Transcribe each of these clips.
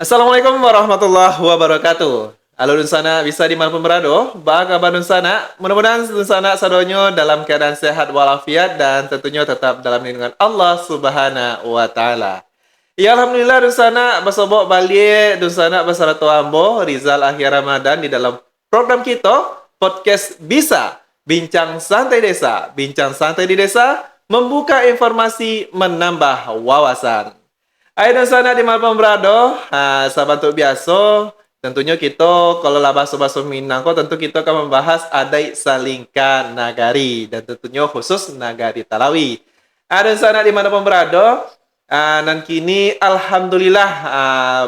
Assalamualaikum warahmatullahi wabarakatuh. Halo Dunsana, bisa dimanapun berada? Baga kabar Dunsana? Mudah-mudahan Dunsana sadonyo dalam keadaan sehat walafiat dan tentunya tetap dalam lindungan Allah Subhanahu wa taala. Ya Alhamdulillah Dunsana bersobok balik Dunsana bersama Tua Ambo Rizal Akhir Ramadan di dalam program kita podcast Bisa Bincang Santai Desa. Bincang Santai di Desa membuka informasi menambah wawasan. Hai dan sana di Malpam Brado, sahabat untuk biasa. Tentunya kita kalau lah bahasa-bahasa Minang kok tentu kita akan membahas adai salingkan nagari dan tentunya khusus nagari Talawi. Dan sana di mana berada, dan kini alhamdulillah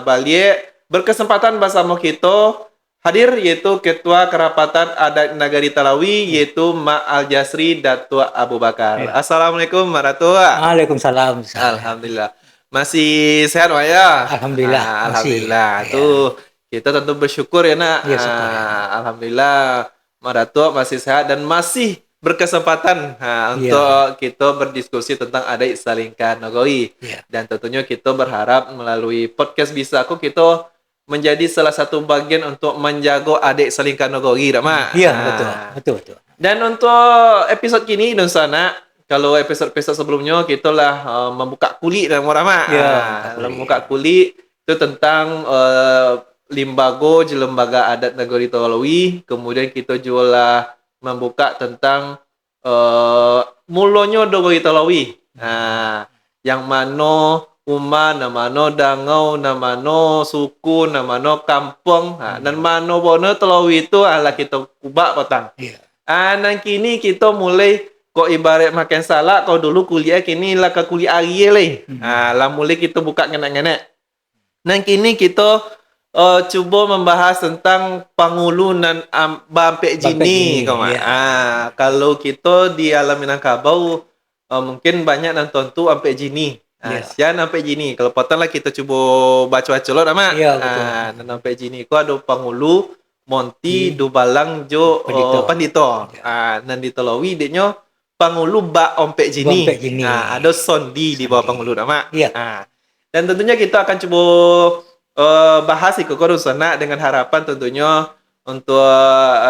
balik berkesempatan bersama kita hadir yaitu Ketua Kerapatan Adat Nagari Talawi yaitu Mak Al Jasri Datua Abu Bakar. Ya. Assalamualaikum Maratua. Waalaikumsalam. Alhamdulillah. Masih sehat Wak ya? Alhamdulillah, masih. Alhamdulillah. Ya. Tuh, kita tentu bersyukur ya nak. Ya, syukur. Alhamdulillah. Maratua masih sehat dan masih berkesempatan Ya. untuk kita berdiskusi tentang adat salingkan nagari. Ya. Dan tentunya kita berharap melalui podcast Bisa Aku kita menjadi salah satu bagian untuk menjaga adik salingkan nagari, tak mak? Iya, betul. Dan untuk episod kini dan sana, kalau episod-episod sebelumnya kita lah membuka kulit dalam orang mak. Ya, Membuka kulit itu tentang limbago je lembaga adat negeri Talawi. Kemudian kita juga lah membuka tentang mulanya negeri Talawi. Yang mana namano dangau, namano suku, namano kampung, dan mano bono Talawi itu ala kita kubak petang. Iya. Dan kini kita mulai kok ibarat makan salak, kau dulu kuliah kini lah ke kuliah hari leh. Lah mulai kita buka ngenek-ngenek. Dan kini kita cuba membahas tentang pangulunan Bampek Jini. Ya. Kalau kita di alam Minangkabau mungkin banyak nonton tu Ampek Jini. Ya. Sian Ampek Jini. Kalau potong lah kita cuba baca-baca lo nama. Ya, betul. Dan Ampek Jini ku ada pangulu Monti Dubalang Jo Pandito. Dan di Talawi deknya pangulu Bak Ompek Jini. Ompek Jini. Ada sondi di bawah pangulu nama. Iya. Dan tentunya kita akan coba bahas ikut Dunsana dengan harapan tentunya untuk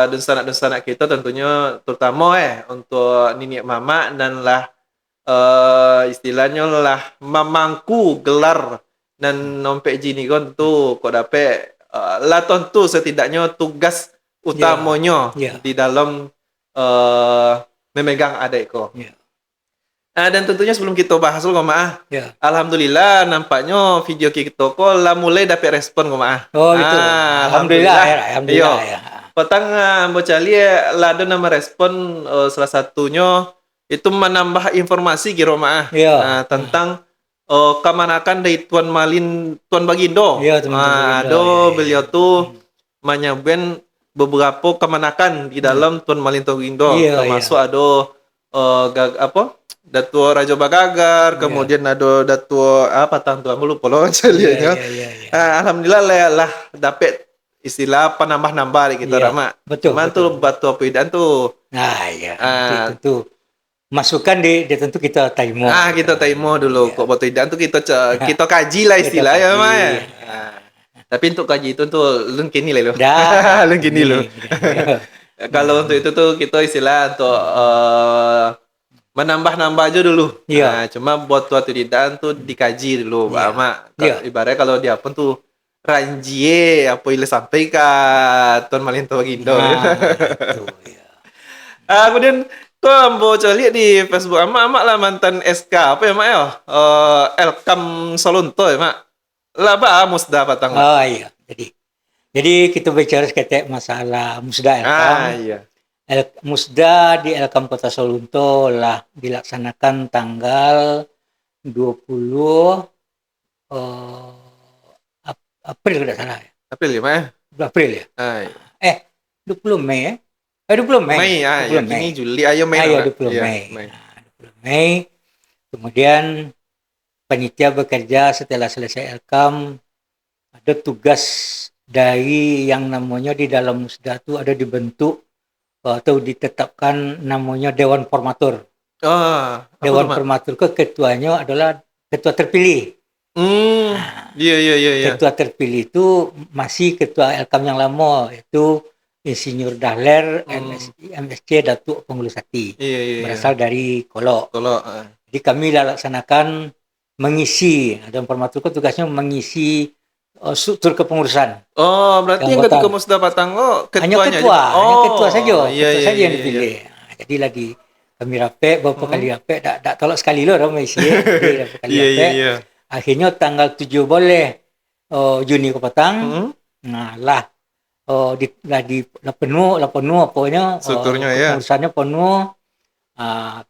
Dunsana kita tentunya terutama untuk Nini Mama dan lah istilahnya lah memangku gelar dan Ompek Jini kan tu kok dapat lah tentu setidaknya tugas utamanya di dalam memegang adik ko. Dan tentunya sebelum kita bahas dulu maaf. Alhamdulillah nampaknya video kita kok lah mulai dapat respon maaf. Oh itu. Alhamdulillah. Ya. Petang bocali lah ada nama respon salah satunya itu menambah informasi kira maaf tentang kemanakan dari Tuan Bagindo. Iya, Tuan Bagindo. Bagindo. Beliau tuh menyebutkan beberapa kemanakan di dalam Tuan Bagindo. Termasuk ada Datua Raja Bagagar, kemudian ada Datua tang tuan lupa loh caliannya. Alhamdulillah lah dapat istilah penambah-nambah kita Rama. Betul. Mantul batu pedan tuh. Tentu. Masukan di tentu kita taimo. Kita taimo dulu. Kok batu pedan tuh kita kaji lah istilah ya Mak. Tapi untuk kaji itu tuh lun kini lah lo. Lun kini lo. Kalau untuk itu tuh kita istilah untuk menambah-nambah aja dulu. Cuma buat suatu tidak tuh dikaji dulu, Mak. Ibaratnya kalau dia pun tuh ranjie apa yang sampai ke Tuan Malinto Bagindo. Kemudian tuh ambo lihat di Facebook Mak lah mantan SK apa ya Mak ya? Elkam Solonto ya Mak. Lah musda patang. Iya. Jadi kita bicara seketek masalah musda Elkam. Musda di Elkam Kota Solunto lah dilaksanakan tanggal 20 April tidak salah ya. April ya, Mak? April ya? 20 Mei ya? 20 Mei. Ini Juli, ayo Mei. 20 Mei. 20 Mei. Kemudian panitia bekerja setelah selesai Elkam, ada tugas dari yang namanya di dalam musda itu ada dibentuk atau ditetapkan namanya Dewan Formatur. Dewan Formatur ketuanya adalah ketua terpilih. Iya, iya, iya, iya. Ketua terpilih itu masih ketua Elkam yang lama, yaitu Insinyur Dahler MSc Datuk Pengulusati, Iya, iya, iya. berasal dari Kolok. Kalau Jadi kami laksanakan mengisi, dan Permatuko tugasnya mengisi struktur kepengurusan. berarti yang Keanggotaan. ketika Musda Patanggo Hanya ketuanya ketua, aja. hanya ketua saja, Iya, ketua iya, saja iya, yang iya. dipilih. Nah, jadi lagi kami rapek, beberapa Mm-mm. kali rapek, tak tolak sekali loh orang isi. Jadi beberapa kali Iya, iya, rapek. iya. Akhirnya tanggal 7 boleh Juni ke petang. Mm-mm. Nah lah, lah penuh pokoknya Strukturnya ya. kepengurusannya penuh.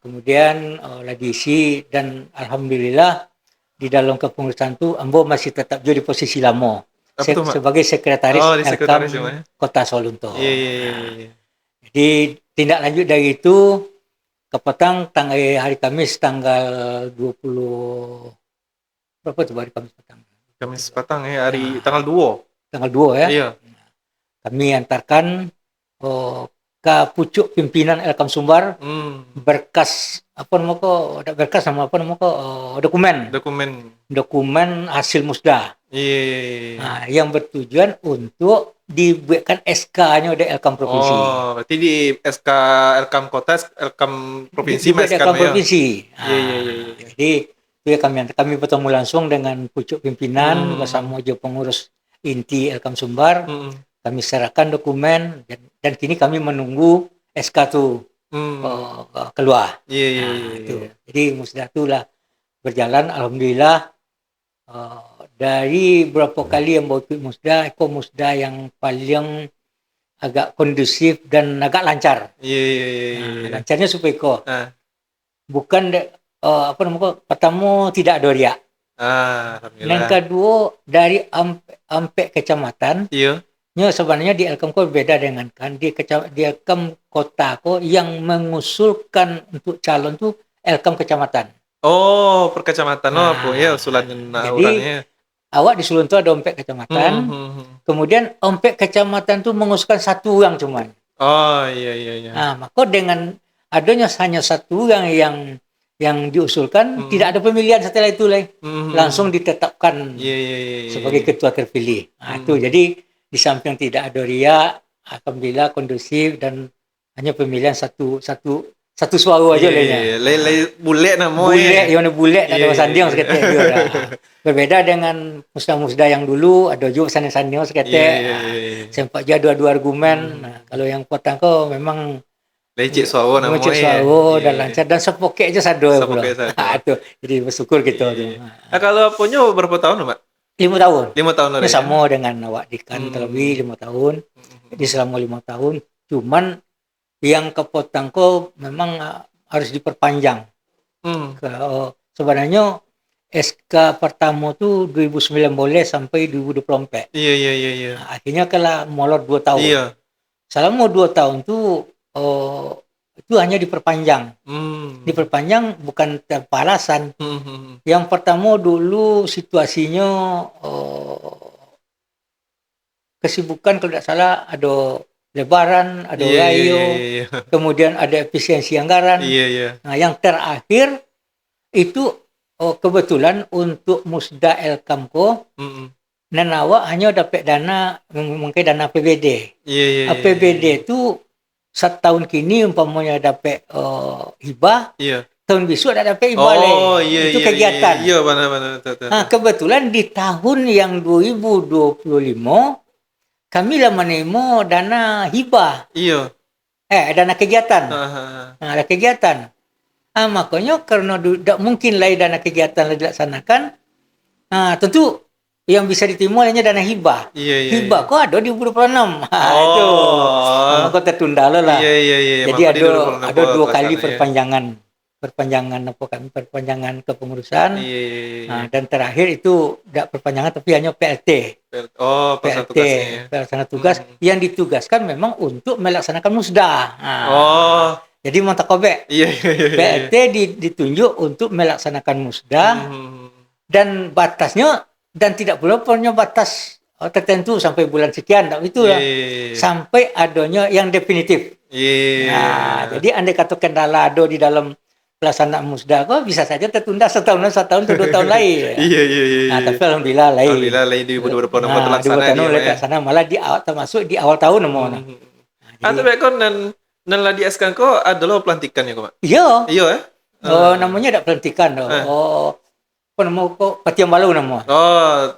Kemudian lagi isi dan alhamdulillah di dalam kepengurusan itu Ambo masih tetap jadi posisi lama. Apa tuh, Mak? Sebagai sekretaris Oh, di Elkam sekretaris ya, Mak? Kota Solunto. Iya, iya, iya, iya. Jadi tindak lanjut dari itu ke petang hari Kamis tanggal 20 berapa tuh hari Kamis petang? Kamis Patang ya, hari tanggal 2. Tanggal 2 ya. Iya. Kami antarkan ke pucuk pimpinan Elkam Sumbar berkas dokumen hasil musda. Iya. Yang bertujuan untuk dibuatkan SK-nya dari Elkam Provinsi. Oh, berarti di SK Elkam Kota, Elkam Provinsi, Dibuat Mas Elkam kan ya? Provinsi. Iya. Jadi itu ya kami bertemu langsung dengan pucuk pimpinan bersama pengurus inti Elkam Sumbar. Kami serahkan dokumen dan kini kami menunggu SK itu keluar. Iya. Jadi musda itulah berjalan alhamdulillah. Dari berapa kali yang bawa ikut musda yang paling agak kondusif dan agak lancar. Iya. Lancarnya supaya bukan pertama tidak ada riak. Alhamdulillah. Yang kedua dari Ampek kecamatan. Iya. Sebenarnya di Elkam ko beda dengan kan di Elkam kota ko yang mengusulkan untuk calon tuh Elkam kecamatan. Oh, per kecamatan apa ya usulan orangnya. Awak di Sulunto ada Ompek kecamatan. Kemudian Ompek kecamatan tuh mengusulkan satu orang cuman. Oh, iya. Maka dengan adanya hanya satu orang yang diusulkan, tidak ada pemilihan setelah itu langsung ditetapkan sebagai ketua terpilih. Itu jadi di samping tidak ada riak, alhamdulillah kondusif dan hanya pemilihan satu suara aja lainnya. Bule namanya. Bule, yang bule ada sandiang seketek dia. Berbeda dengan musda-musda yang dulu ada juga sandiang seketek. Sempat je dua argumen. Kalau yang potang ko memang lecek suara namanya. Lecek suara dan lancar dan sepokek aja sado. Itu jadi bersyukur gitu tuh. Kalau punya berapa tahun, Mbak? 5 tahun. 5 tahun Ini sama dengan awak Dikan terlebih 5 tahun. Jadi selama 5 tahun. Cuman yang kepotang ko memang harus diperpanjang. Sebenarnya SK pertama tu 2009 boleh sampai 2024. Iya. Akhirnya kalau molor 2 tahun. Iya. Selama 2 tahun tu itu hanya diperpanjang. Diperpanjang bukan tanpa alasan. Yang pertama dulu situasinya kesibukan kalau tidak salah ada lebaran, ada rayo, kemudian ada efisiensi anggaran. Nah, yang terakhir itu kebetulan untuk musda Elkamko Nanawa hanya dapat dana mungkin dana APBD. APBD itu setahun kini umpamanya dapat hibah, tahun besok ada dapat hibah itu kegiatan. Iya, benar. Kebetulan di tahun yang 2025 kami lah menerima dana hibah. Dana kegiatan. Ada kegiatan. Makanya karena tidak mungkin lah dana kegiatan dilaksanakan, tentu yang bisa diterima hanya dana hibah. Hibah kok ada di 2026. Itu. Maka tertunda lah. Jadi ada 2 kali perpanjangan kepengurusan. Dan terakhir itu tidak perpanjangan tapi hanya PLT. Pelaksana tugas yang ditugaskan memang untuk melaksanakan musda. Jadi montakobek. PLT ditunjuk untuk melaksanakan musda dan batasnya dan tidak boleh punya batas tertentu sampai bulan sekian, itu sampai adanya yang definitif. Jadi andai kata kendala ada di dalam pelaksanaan musda kok bisa saja tertunda setahun atau 2 tahun lain. Iya, iya, iya. Nah, iya. tapi alhamdulillah lain. Alhamdulillah lain di 2026 Nah, terlaksana 2 tahun dia, mulai Mak, ya. terlaksana malah di awal termasuk di awal tahun mau. Nah, Atau jadi baik nan lah di SK ko adalah pelantikan ya, kok, Mak? iya, Iya, eh? namanya ada pelantikan. Eh. Apa nama kok Patiam Balau nama. Oh,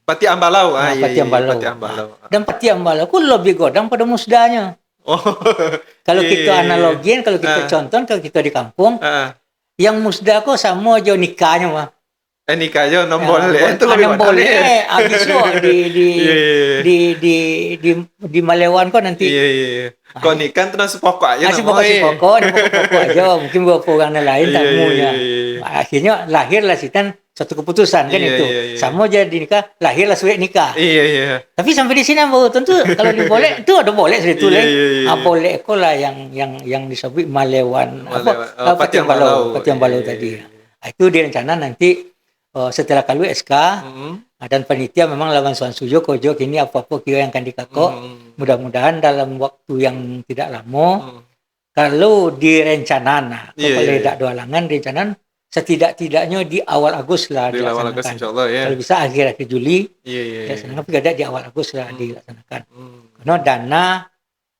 Pati Ambalau. Ah, Nah, iya, Patiam iya, Balau. Pati Ambalau. Dan Patiam Balau ku lebih godang pada musdanya. Oh. Kalau Iya, kita iya, iya. analogin, kalau kita contoh, kalau kita di kampung, Ah, yang musda kok sama aja nikahnya mah. nikah aja nombol ya. Itu lebih Enam mahal, boleh ya. habis kok Iya, iya, iya. di Malewan kok nanti. Iya, iya, iya. Kok nikah tuh nasi pokok aja Nasi namanya. pokok aja, mungkin bawa orang lain Iya, tamunya. iya, iya. Akhirnya lahirlah sitan satu keputusan kan Iya, itu. iya, iya. Sama jadi nikah, lahirlah surat nikah. Iya, iya. Tapi sampai di sini baru tentu kalau diboleh itu ada boleh sebetulnya. Iya, iya, iya. Boleh kok lah yang disebut Malewan Malewan. Patiam Balau Iya, tadi. iya, iya. Itu direncana nanti setelah kalau SK dan panitia memang lawan Suan Sujo Kojo kini apa-apa kira yang akan dikakok. Mudah-mudahan dalam waktu yang tidak lama kalau direncanakan Iya, kalau iya, tidak ada halangan rencanakan setidak-tidaknya di awal Agustus lah Di awal Agustus dilaksanakan. insyaallah ya. Kalau bisa akhir-akhir Juli Iya, iya, iya. dilaksanakan, tapi ada di awal Agustus lah dilaksanakan. Hmm. Karena dana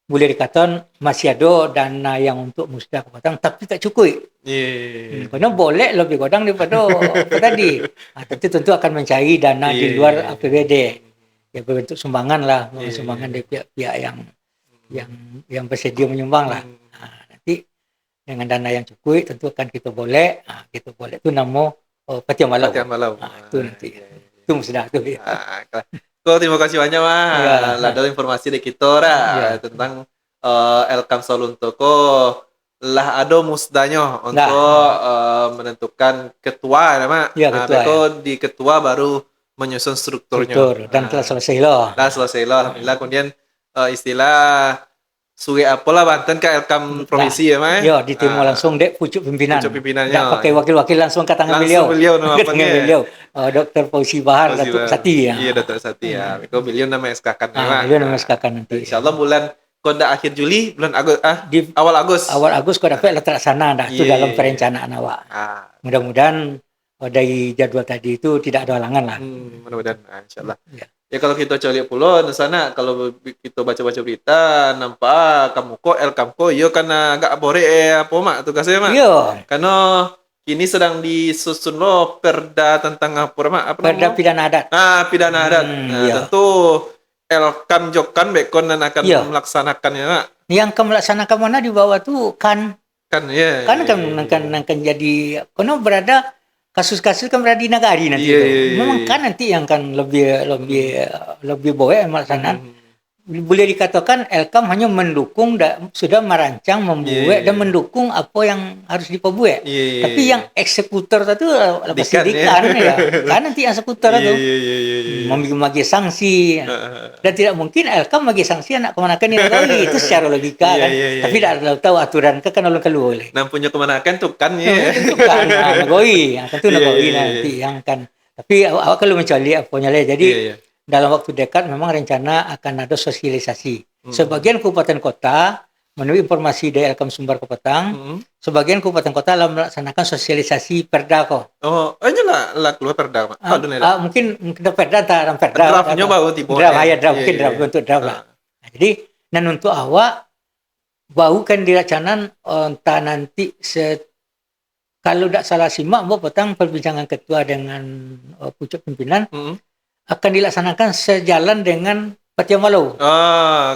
boleh dikatakan masih ada dana yang untuk musda Kepatang tapi tak cukup. Iya. Karena boleh lebih godang daripada apa tadi. Tapi tentu akan mencari dana di luar APBD. Ya berbentuk sumbangan lah, sumbangan dari pihak-pihak yang bersedia menyumbang lah. Nanti dengan dana yang cukup tentu akan kita boleh itu nama Patiam Balau. Patiam Balau. Itu nanti. Itu musda tu ya. Kok terima kasih banyak, Mah. Ya. Ada informasi dari kita tentang Elkam Solunto kok lah ada musdanya untuk menentukan ketua nama. Ya, ketua, Beko di ketua baru menyusun strukturnya. Dan telah selesai lah. Dah selesai lah. Alhamdulillah. Kemudian istilah suwe apalah Banten ke Elkam provinsi ya, Mah. Ya, diterima langsung dek pucuk pimpinan. Pucuk pimpinannya. Tak pakai wakil-wakil langsung ke tangan beliau. Langsung beliau nama Ke tangan apanya? beliau. Dr. Fauzi Bahar, Datuk Sati ya. Iya, Datuk Sati ya. Beko beliau nama SK kan. Beliau nama SK kan nanti. Insyaallah bulan konda akhir Juli, bulan Di awal Agustus. awal Agustus kau dapat terlaksana dah itu Iya. dalam perencanaan awak. Mudah-mudahan dari jadwal tadi itu tidak ada halangan lah. Mudah-mudahan insyaallah. Ya. Ya kalau kita cari pulau di sana, kalau kita baca-baca berita nampak kamu kok Elkam kok yo karena agak bore apa mak tugasnya mak. Iya. Karena kini sedang disusun lo perda tentang apa mak? Apa Perda namanya? pidana adat. Pidana adat. Iya. Tentu Elkam Jokan Bekon dan akan Iya. melaksanakannya mak. Yang akan melaksanakan mana di bawah tu kan Ya. akan jadi karena berada kasus-kasus kan berada di negari nanti. Iya, tu. iya, iya, Memang iya. kan nanti yang akan lebih boleh melaksanakan. Boleh dikatakan Elkam hanya mendukung sudah merancang membuat dan mendukung apa yang harus diperbuat. Iya. Tapi yang eksekutor itu lepas Dikan, dikan ya. Kan nanti yang eksekutor itu Iya. membagi sanksi. Dan tidak mungkin Elkam bagi sanksi anak kemanakan ini negari itu secara logika kan. Iya. Tapi tidak tahu aturan kan ulun keluar oleh. Nah punya kemanakan tuh kan ya. Itu kan negari, tentu Iya, negari iya, iya. nanti yang kan. Tapi awak kalau mencari apanya lah. Jadi Iya. dalam waktu dekat memang rencana akan ada sosialisasi. Sebagian kabupaten kota menurut informasi dari Elkam Sumbar Kepatang, sebagian kabupaten kota telah melaksanakan sosialisasi perda kok. Ini lah keluar perda mak. Mungkin perda antara perda. Draftnya baru tipe. Draft mungkin draft bentuk draft lah. Nah, jadi dan untuk awak bau kan dilaksanakan entah nanti kalau tidak salah simak petang perbincangan ketua dengan pucuk pimpinan akan dilaksanakan sejalan dengan Patiam Balau.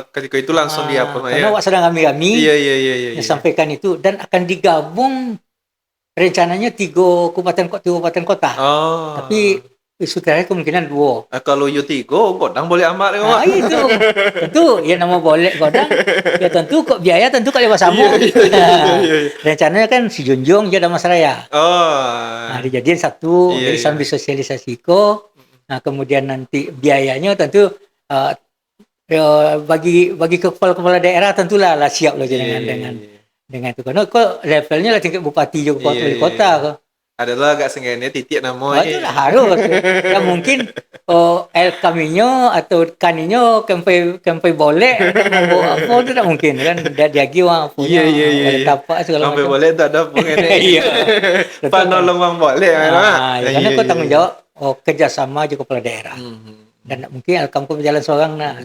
Ketika itu langsung dia apa Karena awak sedang kami Iya. sampaikan itu dan akan digabung rencananya 3 kabupaten kota. Tapi isu terakhir kemungkinan 2. Kalau U3 godang boleh amat ya mak. Itu tentu ya nama boleh godang ya tentu kok biaya tentu kalau bersama. Rencananya kan si Junjung dia ada Mas Raya. Nah, dijadiin satu jadi sambil sosialisasi ko. Nah, kemudian nanti biayanya tentu bagi kepala daerah tentulah lah siap lah dengan itu. Karena kok levelnya lah tingkat bupati juga wali kota kok. adalah agak sengaja titik Oh, nama itu lah harus. Ya mungkin el kaminya atau kaninya kempai boleh nak mabuk apa tu tak mungkin kan. Dia giwa punya oleh tapak segala Sampai macam. boleh tak ada pun ini. Iya. Betul kan? Panolong bang boleh Ya, karena kau tanggung jawab kerjasama je kepala daerah. Dan tak mungkin Elkam kau berjalan seorang nah.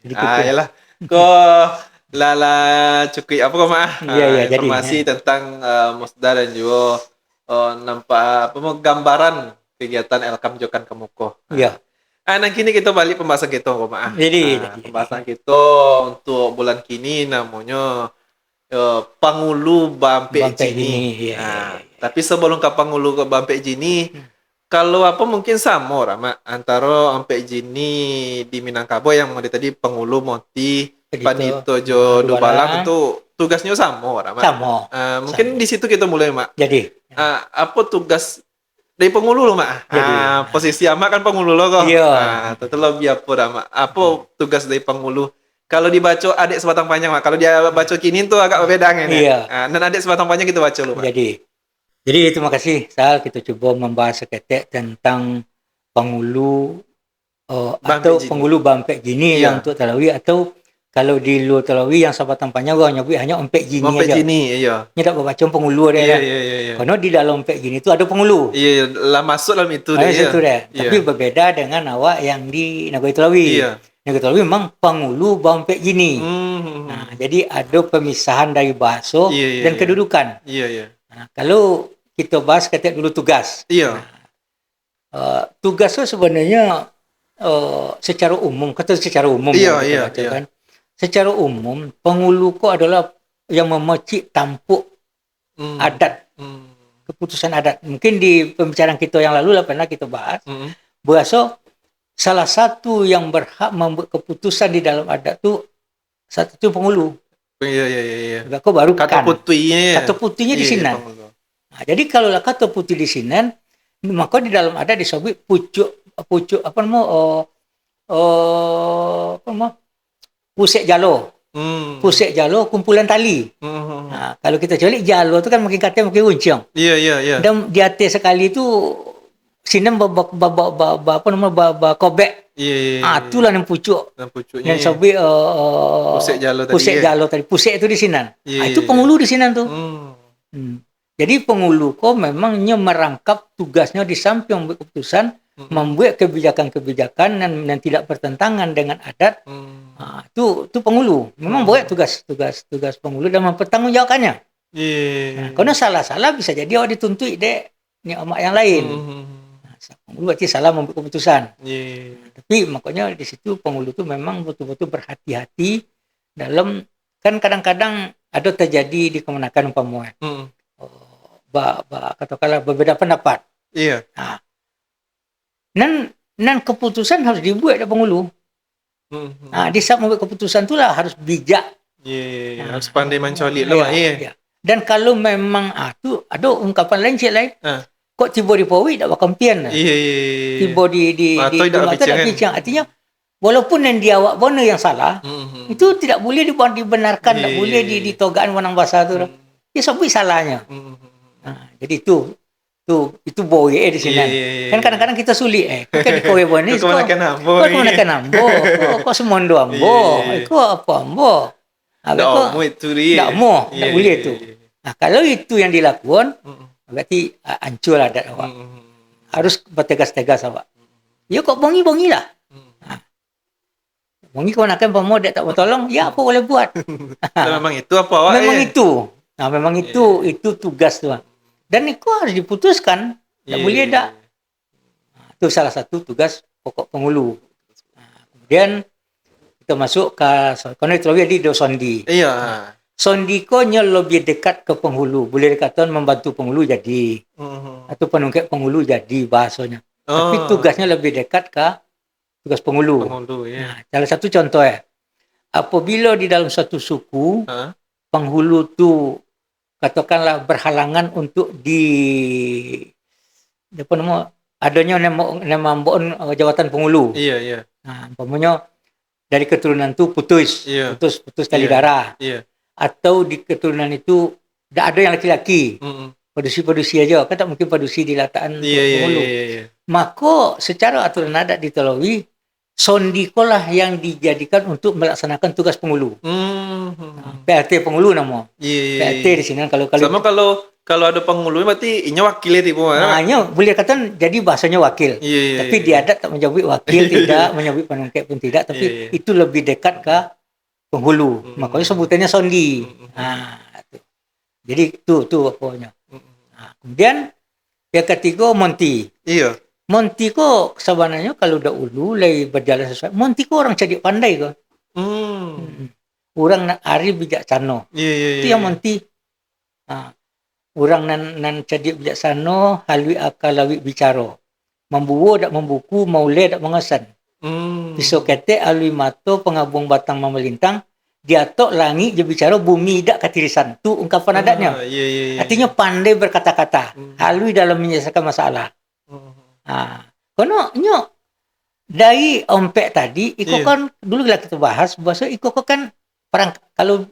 Jadi gitu. Yalah. Ko lala cukup apa kau mah? Iya, jadi, Informasi tentang Musda dan juga nampak apa mau gambaran kegiatan Elkam Jokan Kemuko. Iya. Nah kini kita balik pembahasan kita kau mah. Jadi. Pembahasan kita untuk bulan kini namanya Pangulu Bampek Jini. Iya. Tapi sebelum ke Pangulu ke Bampek Jini, kalau apa mungkin sama Rama antara Bampek Jini di Minangkabau yang tadi Pangulu Moti Panito Jo Dubalang itu tugasnya sama Rama. Sama. Mungkin di situ kita mulai Mak. Jadi apa tugas dari Pangulu lo Mak? Posisi Mak kan Pangulu lo kok. Iya. Tentu lebih apa Rama? Apa tugas dari Pangulu? Kalau dibaca adik sebatang panjang Mak. Kalau dia baca kini tuh agak berbeda kan. Iya. Dan adik sebatang panjang kita baca lo Mak. Jadi terima kasih Sal, kita cuba membahas seketik tentang Pangulu atau Jini. Pangulu Bampek Jini yang untuk Talawi, atau kalau di luar Talawi yang sabatang panjang orang nyebut hanya Ompek Jini Ompek aja. Jini, iya. Ini tak berbaca Pangulu dia. Iya. Karena di dalam Ompek Jini itu ada Pangulu. Iya, lah masuk dalam itu dia. Itu dia. Tapi berbeda dengan awak yang di Nagoi Talawi. Iya. Nagoi Talawi memang Pangulu Bampek Jini. Nah, jadi ada pemisahan dari bahasa dan kedudukan. Iya. Nah, kalau kita bahas kata dulu tugas. Iya. Tugas itu sebenarnya secara umum, kata secara umum. Iya. Kan? Secara umum, Pangulu ko adalah yang memecik tampuk adat, keputusan adat. Mungkin di pembicaraan kita yang lalu lah pernah kita bahas, bahwa salah satu yang berhak membuat keputusan di dalam adat tu satu tu Pangulu. Iya. Kau baru kata putihnya. Kata putihnya di sini. Nah, jadi kalau kata putih di sini, maka di dalam adat disebut pucuk apa namanya? Pusek jalo. Pusek jalo kumpulan tali. Nah, kalau kita cari jalo tu kan makin kata makin runcing. Iya. Dan di atas sekali tu sinem apa nama kobek. Iya. Itulah yang pucuk. Pucuknya. Yang sebut pusek jalo tadi. Pusek itu di sini. Itu Pangulu di sini tu. Jadi Pangulu ko memangnya merangkap tugasnya di samping membuat keputusan, membuat kebijakan-kebijakan yang tidak bertentangan dengan adat. Itu Pangulu. Memang buat tugas Pangulu dan mempertanggungjawabkannya. Karena salah-salah bisa jadi awak dituntut dek ni amak yang lain. Pangulu berarti salah membuat keputusan. Tapi makanya di situ Pangulu itu memang betul-betul berhati-hati dalam, kan kadang-kadang ada terjadi di kemenakan umpama. Katakanlah berbeda pendapat. Iya. Nan keputusan harus dibuat oleh Pangulu. Di saat membuat keputusan itulah harus bijak. Harus pandai mencolik lah. Iya. Dan kalau memang tu ada ungkapan lain cik lain. Kok tiba di Pawi tak bakal pian. Iya. Tiba di bincang. Artinya walaupun yang dia awak bona yang salah, itu tidak boleh dibenarkan, tak boleh ditogaan menang bahasa tu. Dia sebut salahnya. Jadi itu boy di sini. Kan kadang-kadang kita sulit kan di kowe bonis kok menakan ambo. Kok semondo ambo. Kok apa ambo? Tak mau itu dia. Tak boleh itu. Nah, kalau itu yang dilakukan, berarti hancur adat awak. Harus bertegas-tegas awak. Ya kok bongi lah. Bongi kau nakkan pamo dia tak bertolong, ya apa boleh buat. Memang itu apa awak? Memang itu. Nah, memang itu tugas tu. Dan itu harus diputuskan. Tak boleh tak. Itu salah satu tugas pokok Pangulu. Kemudian kita masuk ke kono itu lebih di sondi. Iya. Sondi ko nya lebih dekat ke penghulu. Boleh dikatakan membantu penghulu jadi. Atau penungkap penghulu jadi bahasanya. Tapi tugasnya lebih dekat ke tugas penghulu. Nah, salah satu contoh apabila di dalam satu suku penghulu tu katakanlah berhalangan untuk adanya nama jawatan penghulu. Iya. Nah, umpamanya dari keturunan tu putus tali darah. Iya. Atau di keturunan itu tidak ada yang laki-laki. padusi aja, kan tak mungkin padusi di lataan Iya, iya, penghulu. iya, iya. Maka secara aturan adat di Telawi, sondiko lah yang dijadikan untuk melaksanakan tugas penghulu. PLT penghulu nama. Iya, iya, PLT iya. di sini kan kalau Sama kalau ada penghulu berarti inya wakilnya tipu mana? hanya boleh kata jadi bahasanya wakil. Iya, iya, Tapi iya. di adat tak menyebut wakil tidak, menyebut penungkep pun tidak, tapi Iya, iya. itu lebih dekat ke penghulu. Makanya sebutannya sondi. Itu. Jadi itu pokoknya. Kemudian yang ketiga monti. Iya. Monti ko sebenarnya kalau dahulu lagi berjalan sesuai. Monti ko orang cerdik pandai ko. Orang nak ari bijaksana. Iya, iya, Itu yang monti. Orang nan cerdik bijaksana, halui akal lawi bicara. Membuo dak membuku, maule dak mengesan. Pisau ketek alui mato pengabung batang memelintang, diatok langit je bicara bumi dak katirisan. Tu ungkapan adatnya. Iya, iya, iya. Artinya pandai berkata-kata, halui dalam menyelesaikan masalah. Kono nyo dari ompek tadi, iko kan dulu kita bahas bahasa iko kan kalau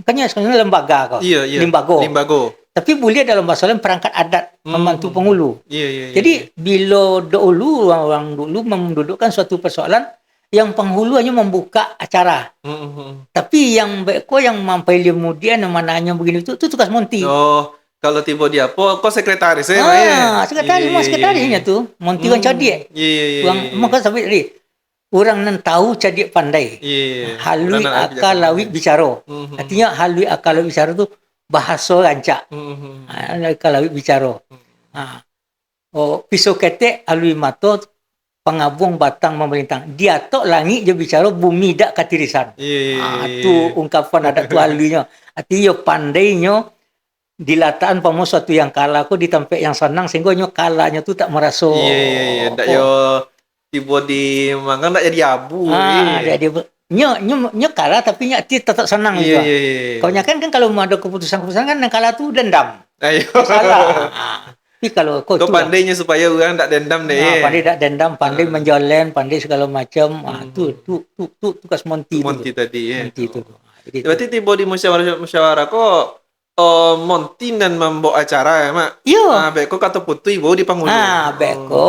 kanya sebenarnya lembaga kok. Iya, iya. Limbago. Tapi boleh dalam bahasa lain perangkat adat membantu penghulu. Iya, iya, iya. Jadi bila dahulu orang dulu mendudukkan suatu persoalan yang penghulu hanya membuka acara. Tapi yang beko yang mampai kemudian yang mananya begini itu tugas monti. Oh, kalau tiba dia kok sekretaris sekretarisnya tuh monti kan cerdik. Iya. Maka sampai tadi orang nan tahu cerdik pandai. Iya. Halui akal lawi bicara. Artinya halui akal lawi bicara tu bahasa rancak. Akal lawi bicara. Pisau ketek alui mato pengabung batang memelintang. Dia tok langit je bicara bumi dak katirisan. Tu ungkapan adat tu alunya. Artinya pandainya dilataan pamu suatu yang kalah ko di tempat yang senang sehingga nyo kalahnya tu tak merasa. Iya. Ndak yo tiba di mangan ndak jadi abu. Nyo kalah tapi nyo tetap senang juga. Kau kan kalau mau ada keputusan-keputusan kan yang kalah tu dendam. Ayo. Salah. Tapi kalau kau pandainya supaya orang tak dendam deh. Pandai tak dendam, pandai menjolen, pandai segala macam. Tu tugas monti tadi ya. Monti tu. Berarti tiba di musyawarah kok monti dan membawa acara ya, Mak? Iya. Beko kata putih bawa di penghulu. Beko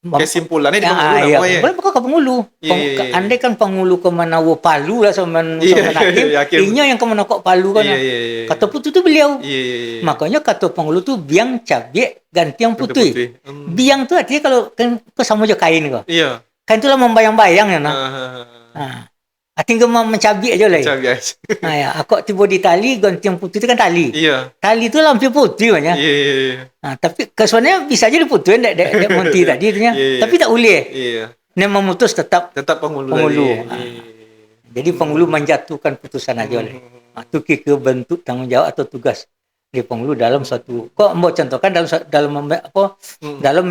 kesimpulannya di penghulu ya. Boleh ke penghulu. Andai kan penghulu ke Manawa Palu lah sama hakim. Inya yang ke Manakok Palu kan. Kata putih tu beliau. Makanya kata penghulu tu biang cabai ganti yang putih. Biang tu artinya kalau kan sama je kain kau. Iya. Kain tu lah membayang-bayang ya. Tinggal mencabik aja lah. Ya, aku tiba di tali ganti yang putih itu kan tali. Iya. Tali itu lampu putih banyak. Iya. Tapi kesuanya bisa aja diputuhin dek monti tadi itunya. Tapi tak boleh. Iya. Nek memutus tetap penghulu. Jadi penghulu menjatuhkan putusan aja lah. Itu ke bentuk tanggung jawab atau tugas di penghulu dalam suatu. Kok mau contohkan dalam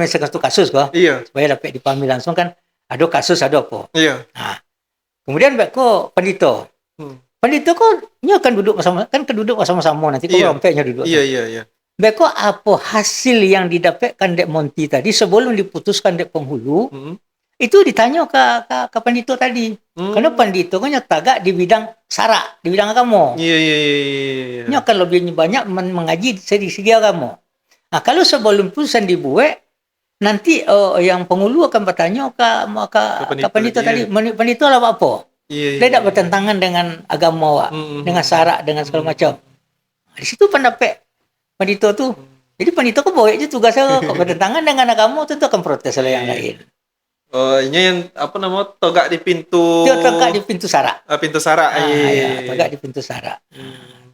satu kasus kok. Iya. Supaya dapat dipahami langsung kan ada kasus ada apa. Iya. Kemudian ko pendito. Pendito ko nyo kan duduk bersama-sama nanti ko rompeknya duduk. Iya. Beko apa hasil yang didapatkan dek monti tadi sebelum diputuskan dek penghulu itu ditanya ke pendito tadi. Karena pendito kan tagak di bidang sara, di bidang agama. Iya. Nyo kan lebih banyak mengaji dari segi agama. Nah, kalau sebelum putusan dibuat nanti yang penghulu akan bertanya ke pendito tadi, pendito lah apa? Dia tidak bertentangan dengan agama, dengan syarat, dengan segala macam. Di situ pendapat pendito tu. Jadi pendito kok bawa aja tugasnya kok bertentangan dengan agama tentu akan protes oleh yang lain. Ini yang apa namanya togak di pintu. Dia togak di pintu syarat. Pintu syarat. Iya, togak di pintu syarat.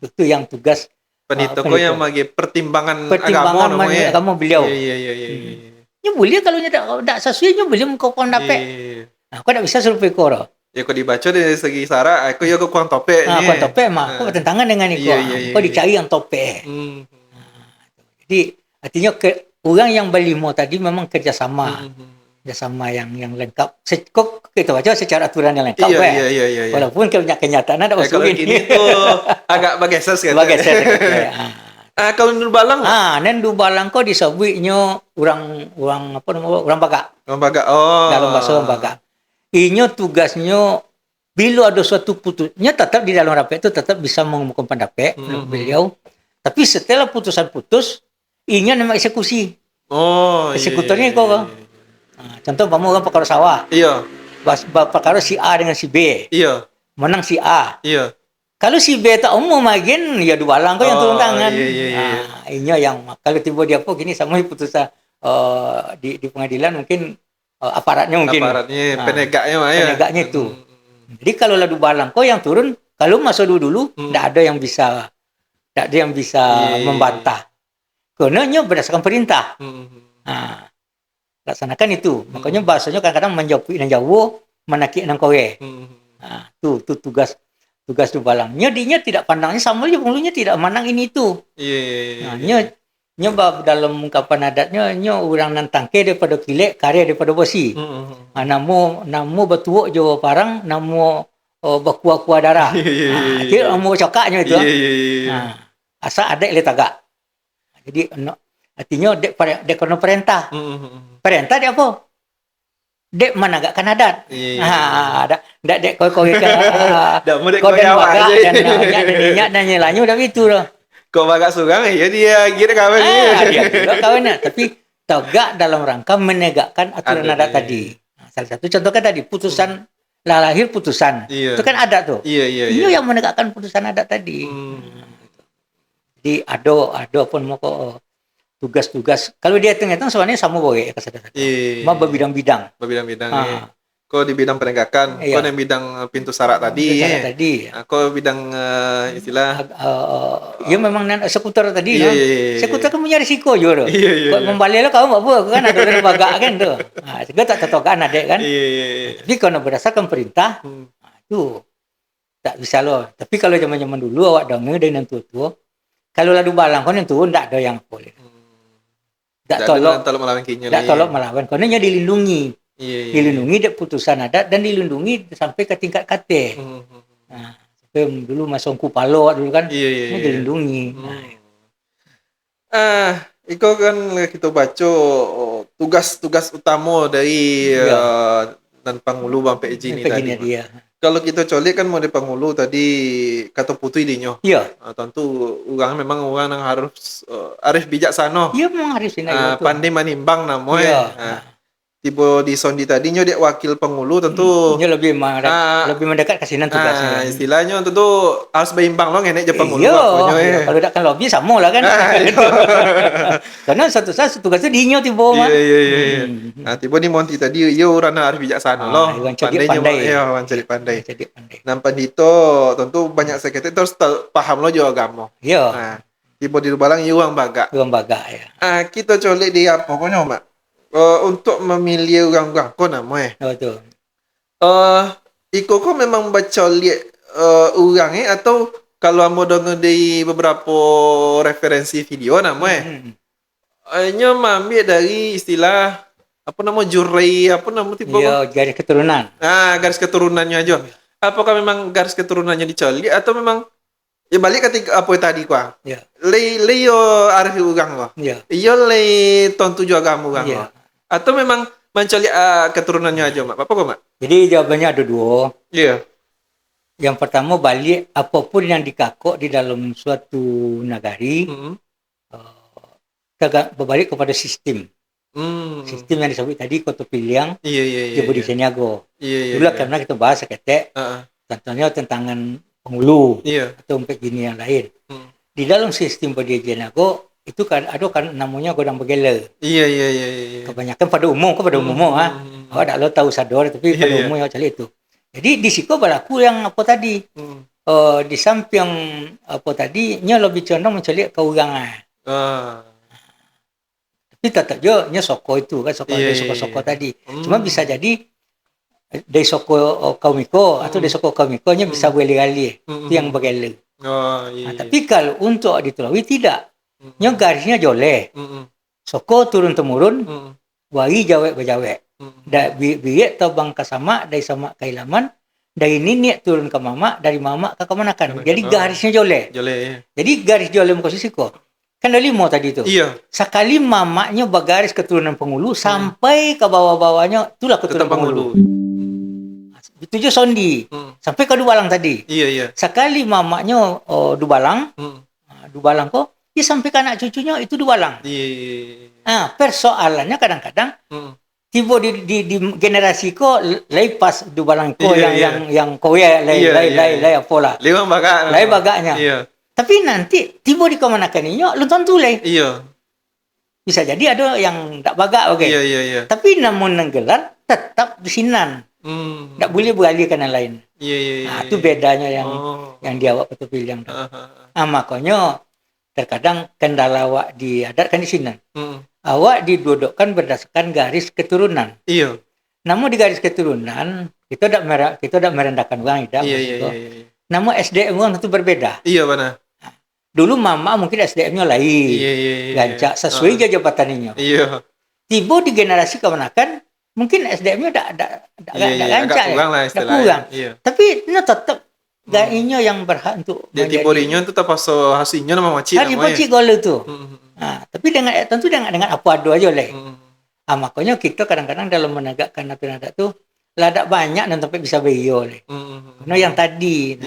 Itu yang tugas pendito kok yang bagi pertimbangan agama beliau. Iya. Nya boleh kalau tidak sesuai nya boleh kau pendapat. Nah, kau tidak bisa suruh pekor. Ya kau dibaca dari segi sara, aku ya kau kurang topek. Kurang topek mah, kau bertentangan dengan itu. Kau dicari yang topek. Jadi artinya orang yang berlima tadi memang kerjasama yang lengkap. Kok kita baca secara aturan yang lengkap. Iya. Walaupun kenyataan ada usul ini tuh agak bageser sekali. Kalau Ndu Balang? Ndu Balang kok disebutnya orang Baga. Orang Baga. Oh. Dalam bahasa orang Baga. Inyo tugasnya bila ada suatu putusnya tetap di dalam rapat itu tetap bisa mengumumkan pendapat beliau. Tapi setelah putusan putus, inya memang eksekusi. Oh, Eksekutornya kau kan. Contoh kamu orang perkara sawah. Iya, Perkara si A dengan si B. iya, Menang si A. iya. Kalau si B tak umum makin ya dua lang kau yang turun tangan. Iya, iya, iya. Inya yang kalau tiba dia apa gini sama putusan di pengadilan mungkin aparatnya mungkin. Aparatnya, penegaknya mah ya. Penegaknya itu. Jadi kalau ladu balang kau yang turun, kalau masuk dulu tidak ada yang bisa membantah. Karena berdasarkan perintah. Nah, laksanakan itu. Makanya bahasanya kadang-kadang menjauhi dan jauh, menakik dan kowe. Nah, itu tugas du balangnya. Dia tidak pandangnya sama aja pengulunya tidak mandang ini itu. Iya. Nya dalam ungkapan adatnya orang nantangke daripada kilek, karya daripada bosi. Namu betuok jo parang, namu berkuah-kuah darah. Itu namu cokaknya itu. Asa adek le tagak. Jadi artinya dek kono perintah. Perintah dia apa? Dek menegakkan adat. Dak dek kau ke kau dan baga dan nyelanya udah itu loh. Kau bagak surang ya dia kira kawan Dia juga kawannya, tapi tegak dalam rangka menegakkan aturan adat tadi. Salah satu contohnya tadi putusan lahir putusan. Itu kan adat tuh. Iya. Ini yang menegakkan putusan adat tadi. Jadi ada pun mau tugas-tugas. Kalau dia hitung sebenarnya sama boleh kesadaran. Mau berbidang-bidang. Kau di bidang penegakan, kau yang bidang pintu syarat tadi. Kau bidang istilah. Ya memang eksekutor tadi. Eksekutor kan punya risiko juga. Kau membalik lah kau apa kan ada lembaga kan tuh. Juga tak totokan ada kan. Tapi kalau berdasarkan perintah, itu tak bisa loh. Tapi kalau zaman-zaman dulu awak dengar dengan tua-tua, kalau ladu balang kau yang turun tak ada yang boleh. Tak tolok melawan. Karena dilindungi. Dilindungi dari putusan adat dan dilindungi sampai ke tingkat KT. Sampai dulu masuk kupalo dulu kan. Ini dilindungi. Iko kan kita baca tugas-tugas utama dari dan Panghulu Bang PJ ini tadi. Kalau kita colik kan mau di Panghulu tadi kata putu idenya. Tentu orang memang orang yang harus arif bijaksana. Iya memang harus ini. Pandai manimbang namanya. Tiba di sondi tadinya dia wakil Panghulu tentu dia lebih mendekat kasinan tugasnya. Istilahnya tentu harus berimbang loh ngenek je Panghulu. Kalau tak kan lobby sama lah kan. Karena satu tugasnya dinyo tiba mah. Iya. Nah, tiba di Monti tadi yo urana harus bijaksana loh. Pandai. Nampak dito tentu banyak sekretari terus paham lo jo agama. Nah, tiba di Balang yo uang baga ya. Kita colik di apa pokoknya Mak. Untuk memilih orang-orang kau namanya. Betul. Iko kau memang baca lihat orangnya atau kalau amo dengar di beberapa referensi video namanya. Nya ambil dari istilah apa nama juri apa nama tipe garis keturunan. Garis keturunannya aja. Apakah memang garis keturunannya dicari atau memang ya balik ketika apa tadi kuah. Yo arif orang kuah. Yo tontu juga kamu kan. Atau memang mencari keturunannya aja, Mak? Apa kok, Mak? Jadi jawabannya ada dua. Iya. Yang pertama balik apapun yang dikakok di dalam suatu nagari berbalik kepada sistem. Sistem yang disebut tadi koto piliang. Iya. Budi Seniago. Dulu karena kita bahas seketek. Contohnya tentangan Panghulu atau begini yang lain. Di dalam sistem Budi Seniago itu kan ada kan namanya godang begele. Iya. Kebanyakan pada umum Awak tak lo tahu sador tapi pada umum yang cari itu. Jadi di situ berlaku yang apa tadi? Di samping apa tadi nya lebih condong mencari keuangan. Tapi tetap je nya soko itu kan soko tadi. Cuma bisa jadi dari soko kaumiko atau dari soko kaumiko nya bisa boleh-boleh. Itu yang begele. Tapi kalau untuk ditulawi tidak. Nya garisnya joleh. Soko turun temurun, wari jawek bejawek. Biak atau bangka sama dari sama kailaman, dari nenek turun ke mama, dari mama ke kemanakan. Jadi garisnya joleh. Jadi garis joleh posisi kok. Kan ada 5 tadi itu. Iya. Sekali mamanya bergaris keturunan Panghulu sampai ke bawah-bawahnya itulah keturunan Panghulu. Itu je sondi. Sampai ke Dubalang tadi. Iya. Sekali mamanya Dubalang. dubalang ko, dia sampai ke anak cucunya itu dubalang. Persoalannya kadang-kadang tiba di generasi ko lepas dubalang ko yang kowe lay apola. Lay bagaknya. Tapi nanti tiba di kemanakan inyo lu tentu lay. Bisa jadi ada yang tak bagak Tapi namun nenggelar tetap disinan. Tak boleh beralih ke yang lain. Itu bedanya yang diawak betul yang. Makanya terkadang kendala awak di adat kan di sini. Awak didudukkan berdasarkan garis keturunan. Namun di garis keturunan kita tidak merendahkan orang tidak. Namun SDM orang itu berbeda. Benar. Dulu mama mungkin SDM-nya lain. Gancak sesuai jabatannya. Tiba di generasi kemenakan mungkin SDM-nya tidak gancak. Kurang. Tapi nó tetap gainya yang berhak untuk dia tiborinya itu terpaksa hasilnya nama macam hari macam gol tu. Tapi tentu dengan apa ada aja lah. Makanya kita kadang-kadang dalam menegakkan aturan adat tu ladak banyak dan sampai bisa bayar lah. Karena yang tadi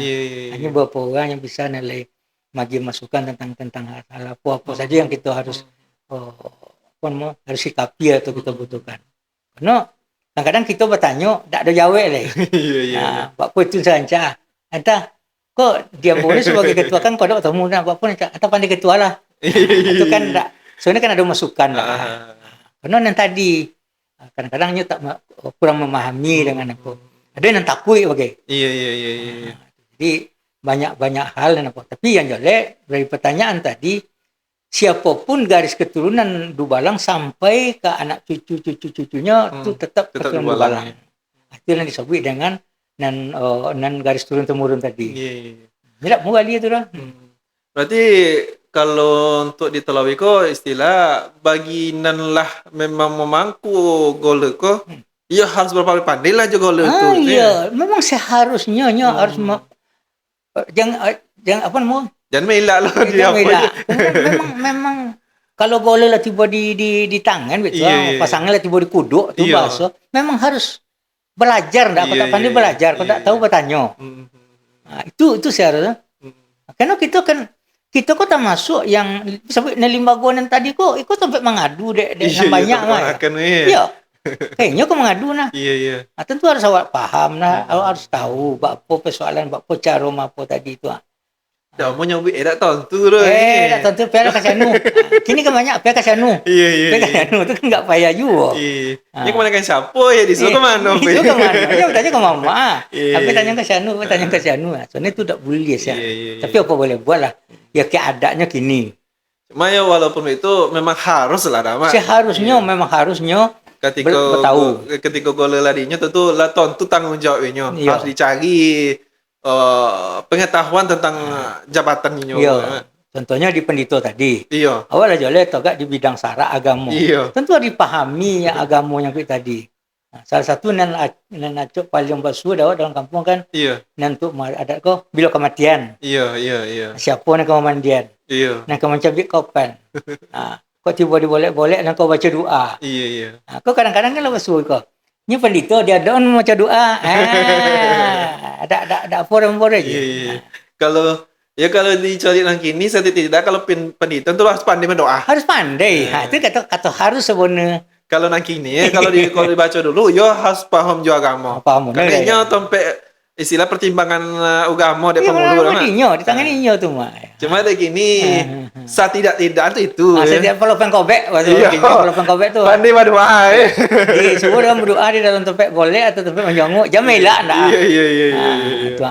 hanya beberapa orang yang bisa nilai bagi masukan tentang hal apa saja yang kita harus harus sikapi atau kita butuhkan. Karena kadang-kadang kita bertanya tak ada jawab lah. Apa itu saja. Entah kok dia boleh sebagai ketua kan kau tak bertemu nak apa pun atau pandai ketua lah. Itu kan tak. Sebenarnya kan ada masukan lah. Karena yang tadi kadang-kadang tak kurang memahami dengan apa. Ada yang takut bagai. Jadi banyak hal dan apa. Tapi yang jelek dari pertanyaan tadi siapapun garis keturunan dubalang sampai ke anak cucunya itu tetap keturunan dubalang. Itu yang disebut dengan nan garis turun temurun tadi. Tidak mau kali itu dah. Berarti kalau untuk di Telawiko istilah bagi nan lah memang memangku gol ko, ia harus berapa pandai lah juga gol itu. Memang seharusnya harus jangan apa mau? Jangan melak lah dia apa. Memang kalau gol lah tiba di tangan betul, pasangan lah tiba di kuduk tu bahasa, memang harus belajar, kau tak pandai belajar, kau tak tahu bertanya. Itu seharusnya. Karena kita kau tak masuk yang sampai limbago yang tadi kau ikut sampai mengadu dek banyak mah. Kayaknya kau mengadu nah. Tentu harus awak paham nah, awak harus tahu apa persoalan, apa cara apa tadi itu. Dah mau nyambi tak tentu dah. Tak tentu payah kasih anu. Kini kan banyak payah kasih anu. Payah kasih anu tu kan enggak payah juga. Ini kemana kan siapa ya disuruh kemana? Disuruh kemana? Dia bertanya ke mama. Tapi tanya ke anu, tanya ke anu. Soalnya itu tak boleh ya. Tapi apa boleh buat lah. Ya keadaannya kini. Cuma ya walaupun itu memang harus lah dah. Seharusnya memang harusnya ketika gol ladinya tentu lah tentu tanggung jawabnya harus dicari pengetahuan tentang jabatan ini. Contohnya di pendito tadi. Awal aja le togak di bidang sara agama. Tentu harus dipahami ya agama yang tadi. Salah satu nan acuk paling basuh dalam kampung kan. Nantuk adat ko bila kematian. Siapa nak kemandian? Nak mencabik kapan? Kau tiba dibolek-bolek dan kau baca doa. Kau kadang-kadang kan basuh kau. Ni pendito dia doa macam doa. Ada forum aja. Kalau dicari nang kini saya tidak kalau pendito itu harus pandai berdoa. Harus pandai. Itu kata harus sebenarnya. Kalau nang kini kalau dibaca dulu harus paham juga agama. Karena sampai istilah pertimbangan agama dia pemulu kan. Di tangan inyo tu mah. Cuma ada gini, tidak itu. Setiap kalau pengkobek, kalau pengkobek tu. Pandai berdoa. Di semua dalam berdoa di dalam tempat boleh atau tempat menjongok, jamelah ndak. Itu.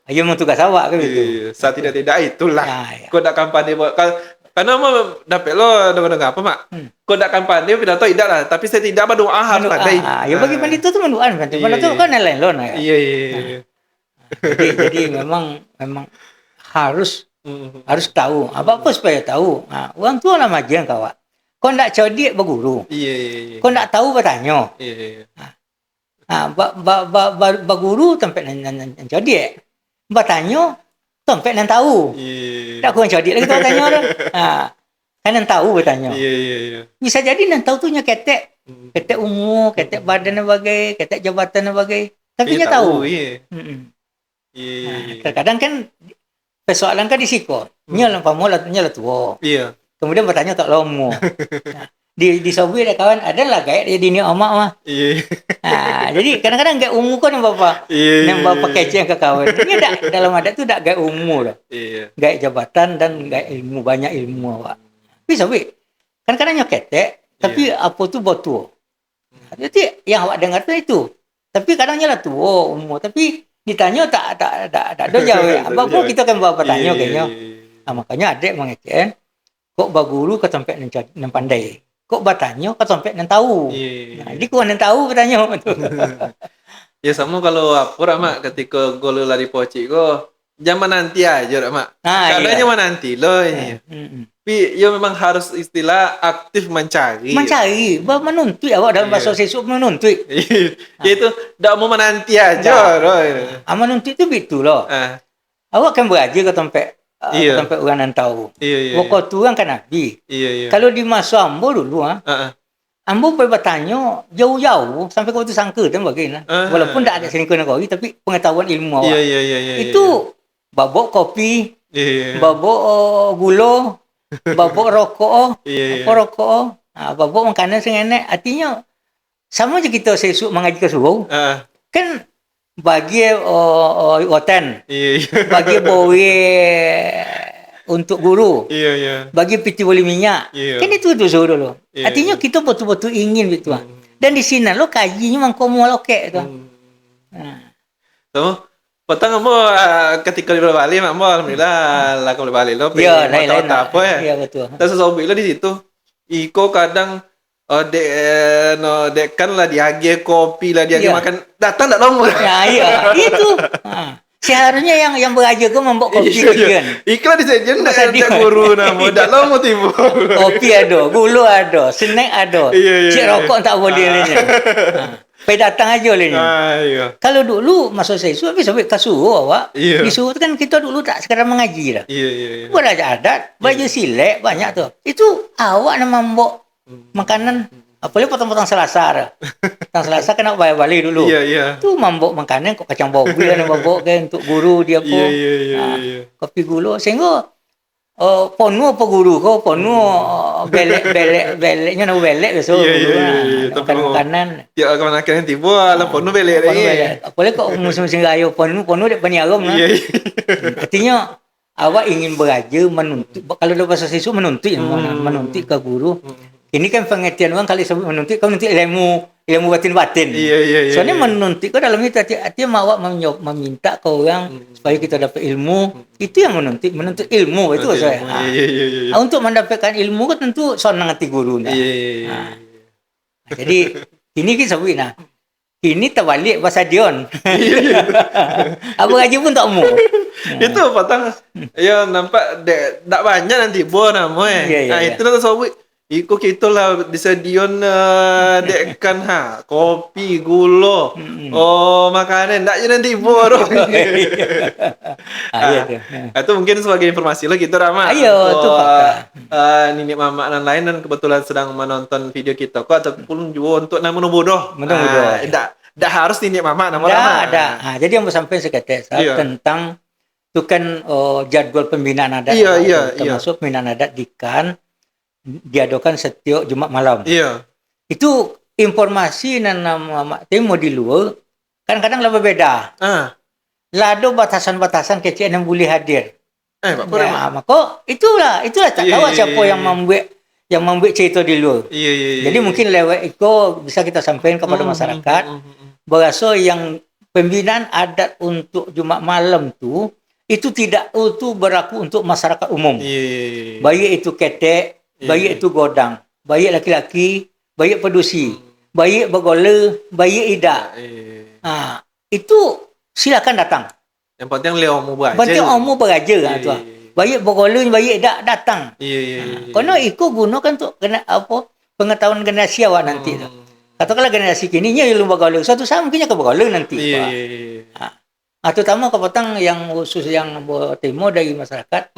Ayo mau tugas awak ke gitu. Tidak itulah. Kau dak kampanye karena mau dapat lo dengar apa mak? Kau dak kampanye pidato tidak lah, tapi saya tidak berdoa harus pandai. Ya bagi pandai itu mendoakan kan. Pandai itu kan lain lo nah. Jadi memang harus tahu apa supaya tahu. Orang tua lah majian kawak. Kau ndak codek berguru. Kau ndak tahu bertanya. Berguru tempat nan codek. Bertanya tempat nan tahu. Tak kau codek lagi tanya dah. Kan nan tahu bertanya. Bisa jadi nan tahu tu nya ketek umur, ketek badan bagai, ketek jabatan bagai. Tapi dia tahu. Terkadang kan persoalan kan di situ. Nyala pamola nyala tua. Iya. Kemudian bertanya tak lomo. Nah, di Sobi ada kawan ada lah kayak dia dini omak mah. Iya. Nah, jadi kadang-kadang gak ungu kan yang bapak, Iya. yang bapak kece yang ke kawan. Ini dalam adat tuh gak ungu loh. Iya. Gak jabatan dan gak ilmu, banyak ilmu awak. Tapi Sobi, kan kadang nyoketek, tapi apa tuh batu. Jadi yang awak dengar tuh itu. Tapi kadangnya lah tua umur, tapi ditanya tak ada jawab. Apa pun kita kan bawa bertanya kayaknya. Nah, makanya adik mengecen, kok baguru kau sampai nan pandai. Kok bertanya kau sampai nan tahu. Nah, jadi kau nan tahu bertanya. Ya sama kalau aku mak ketika gol lari poci go zaman nanti aja mak. Kadangnya mana nanti loh ini. Tapi ya memang harus istilah aktif mencari. Mencari, menuntut awak dalam bahasa sesuk menuntut. Itu tidak mau menanti aja. Menuntut itu betul loh. Awak kan beraja ke tempat tempat orang yang tahu. Waktu tu kan Nabi. Kalau di masa Ambo dulu Ambo pergi bertanya jauh-jauh sampai kau tu sangka tu bagaimana. Walaupun tak ada selingkuh negara tapi pengetahuan ilmu awak. Itu babok kopi, babok gula, babok rokok, rokok, babok makanan sengenek. Artinya sama je kita sesuk mengaji ke suruh. Kan bagi hotel, bagi bowe untuk guru, bagi piti beli minyak, kan itu suruh dulu. Artinya kita betul-betul ingin gitu. Dan di sini lo kajinya memang kamu lokek tu. So, petang kamu ketika di Bali, kamu alhamdulillah lah kamu di Bali lo. Iya, lain-lain apa ya? Iya betul. Dan sesuatu bila di situ, Iko kadang kan lah diage kopi lah diage makan datang tak lama. Ya iya itu. Seharusnya yang beraja ke membawa kopi kan. Iklan disajikan ada guru nama tak lama tiba. Kopi ada, gula ada, snack ada. Cik rokok tak boleh lainnya. Pergi datang aja lainnya. Kalau dulu masa saya suruh sampai kasuruh awak. Disuruh kan kita dulu tak sekadar mengaji lah. Belajar adat, belajar silek banyak tu. Itu awak nama membawa makanan apalagi potong-potong selasar. Potong selasar kena balik dulu. Tu mambok makanan kok kacang bobi lah mambok kan untuk guru dia pun. Kopi gula sehingga ponu apa guru kau ponu beleknya nama belek besok makanan. Ya makanan tiba lah ponu belek lagi. Apalagi kok musim-musim raya ponu dek peniaram lah. Artinya awak ingin belajar menuntut kalau dalam bahasa siswa menuntut ke guru. Ini kan pengertian orang kali sebut menuntut, kau menuntut ilmu batin-batin. Soalnya menuntut kau dalam itu artinya awak meminta ke orang supaya kita dapat ilmu. Itu yang menuntut ilmu itu saya. Untuk mendapatkan ilmu kan tentu senang hati guru. Jadi ini kita sebut ini terbalik bahasa Dion. Apa gaji pun tak mau. Itu patang. Ya nampak tak banyak nanti buah nama. Itu nanti sebut. Iko kita lah disedion dekkan kopi, gula, makanan, tak je nanti boro. Itu mungkin sebagai informasi lah kita ramah. Itu fakta. Nenek mama dan lain dan kebetulan sedang menonton video kita kok ataupun juga untuk nama bodoh. Tak harus nenek mama nama lama. Ada. Jadi yang sampai saya tentang itu kan jadwal pembinaan adat. Termasuk pembinaan adat di KAN diadakan setiap Jumat malam. Itu informasi dan nama temo di luar kadang-kadang lebih beda. Lado batasan-batasan kecil yang boleh hadir. Maka itulah tak tahu siapa yang membuat cerita di luar. Jadi mungkin lewat itu bisa kita sampaikan kepada masyarakat bahwa yang pembinaan adat untuk Jumat malam itu tidak berlaku untuk masyarakat umum. Baik itu ketek, baik itu godang, baik laki-laki, baik pedusi, baik bergola, baik idak. Itu silakan datang. Yang penting lewat beraja. Penting kamu beraja baik bergola, baik idak datang. Kerana ikut gunakan untuk pengetahuan generasi awak nanti. Katakanlah generasi kini yang bergola, suatu saat mungkin akan bergola nanti. Terutama kepotong yang khusus yang bertemu dari masyarakat.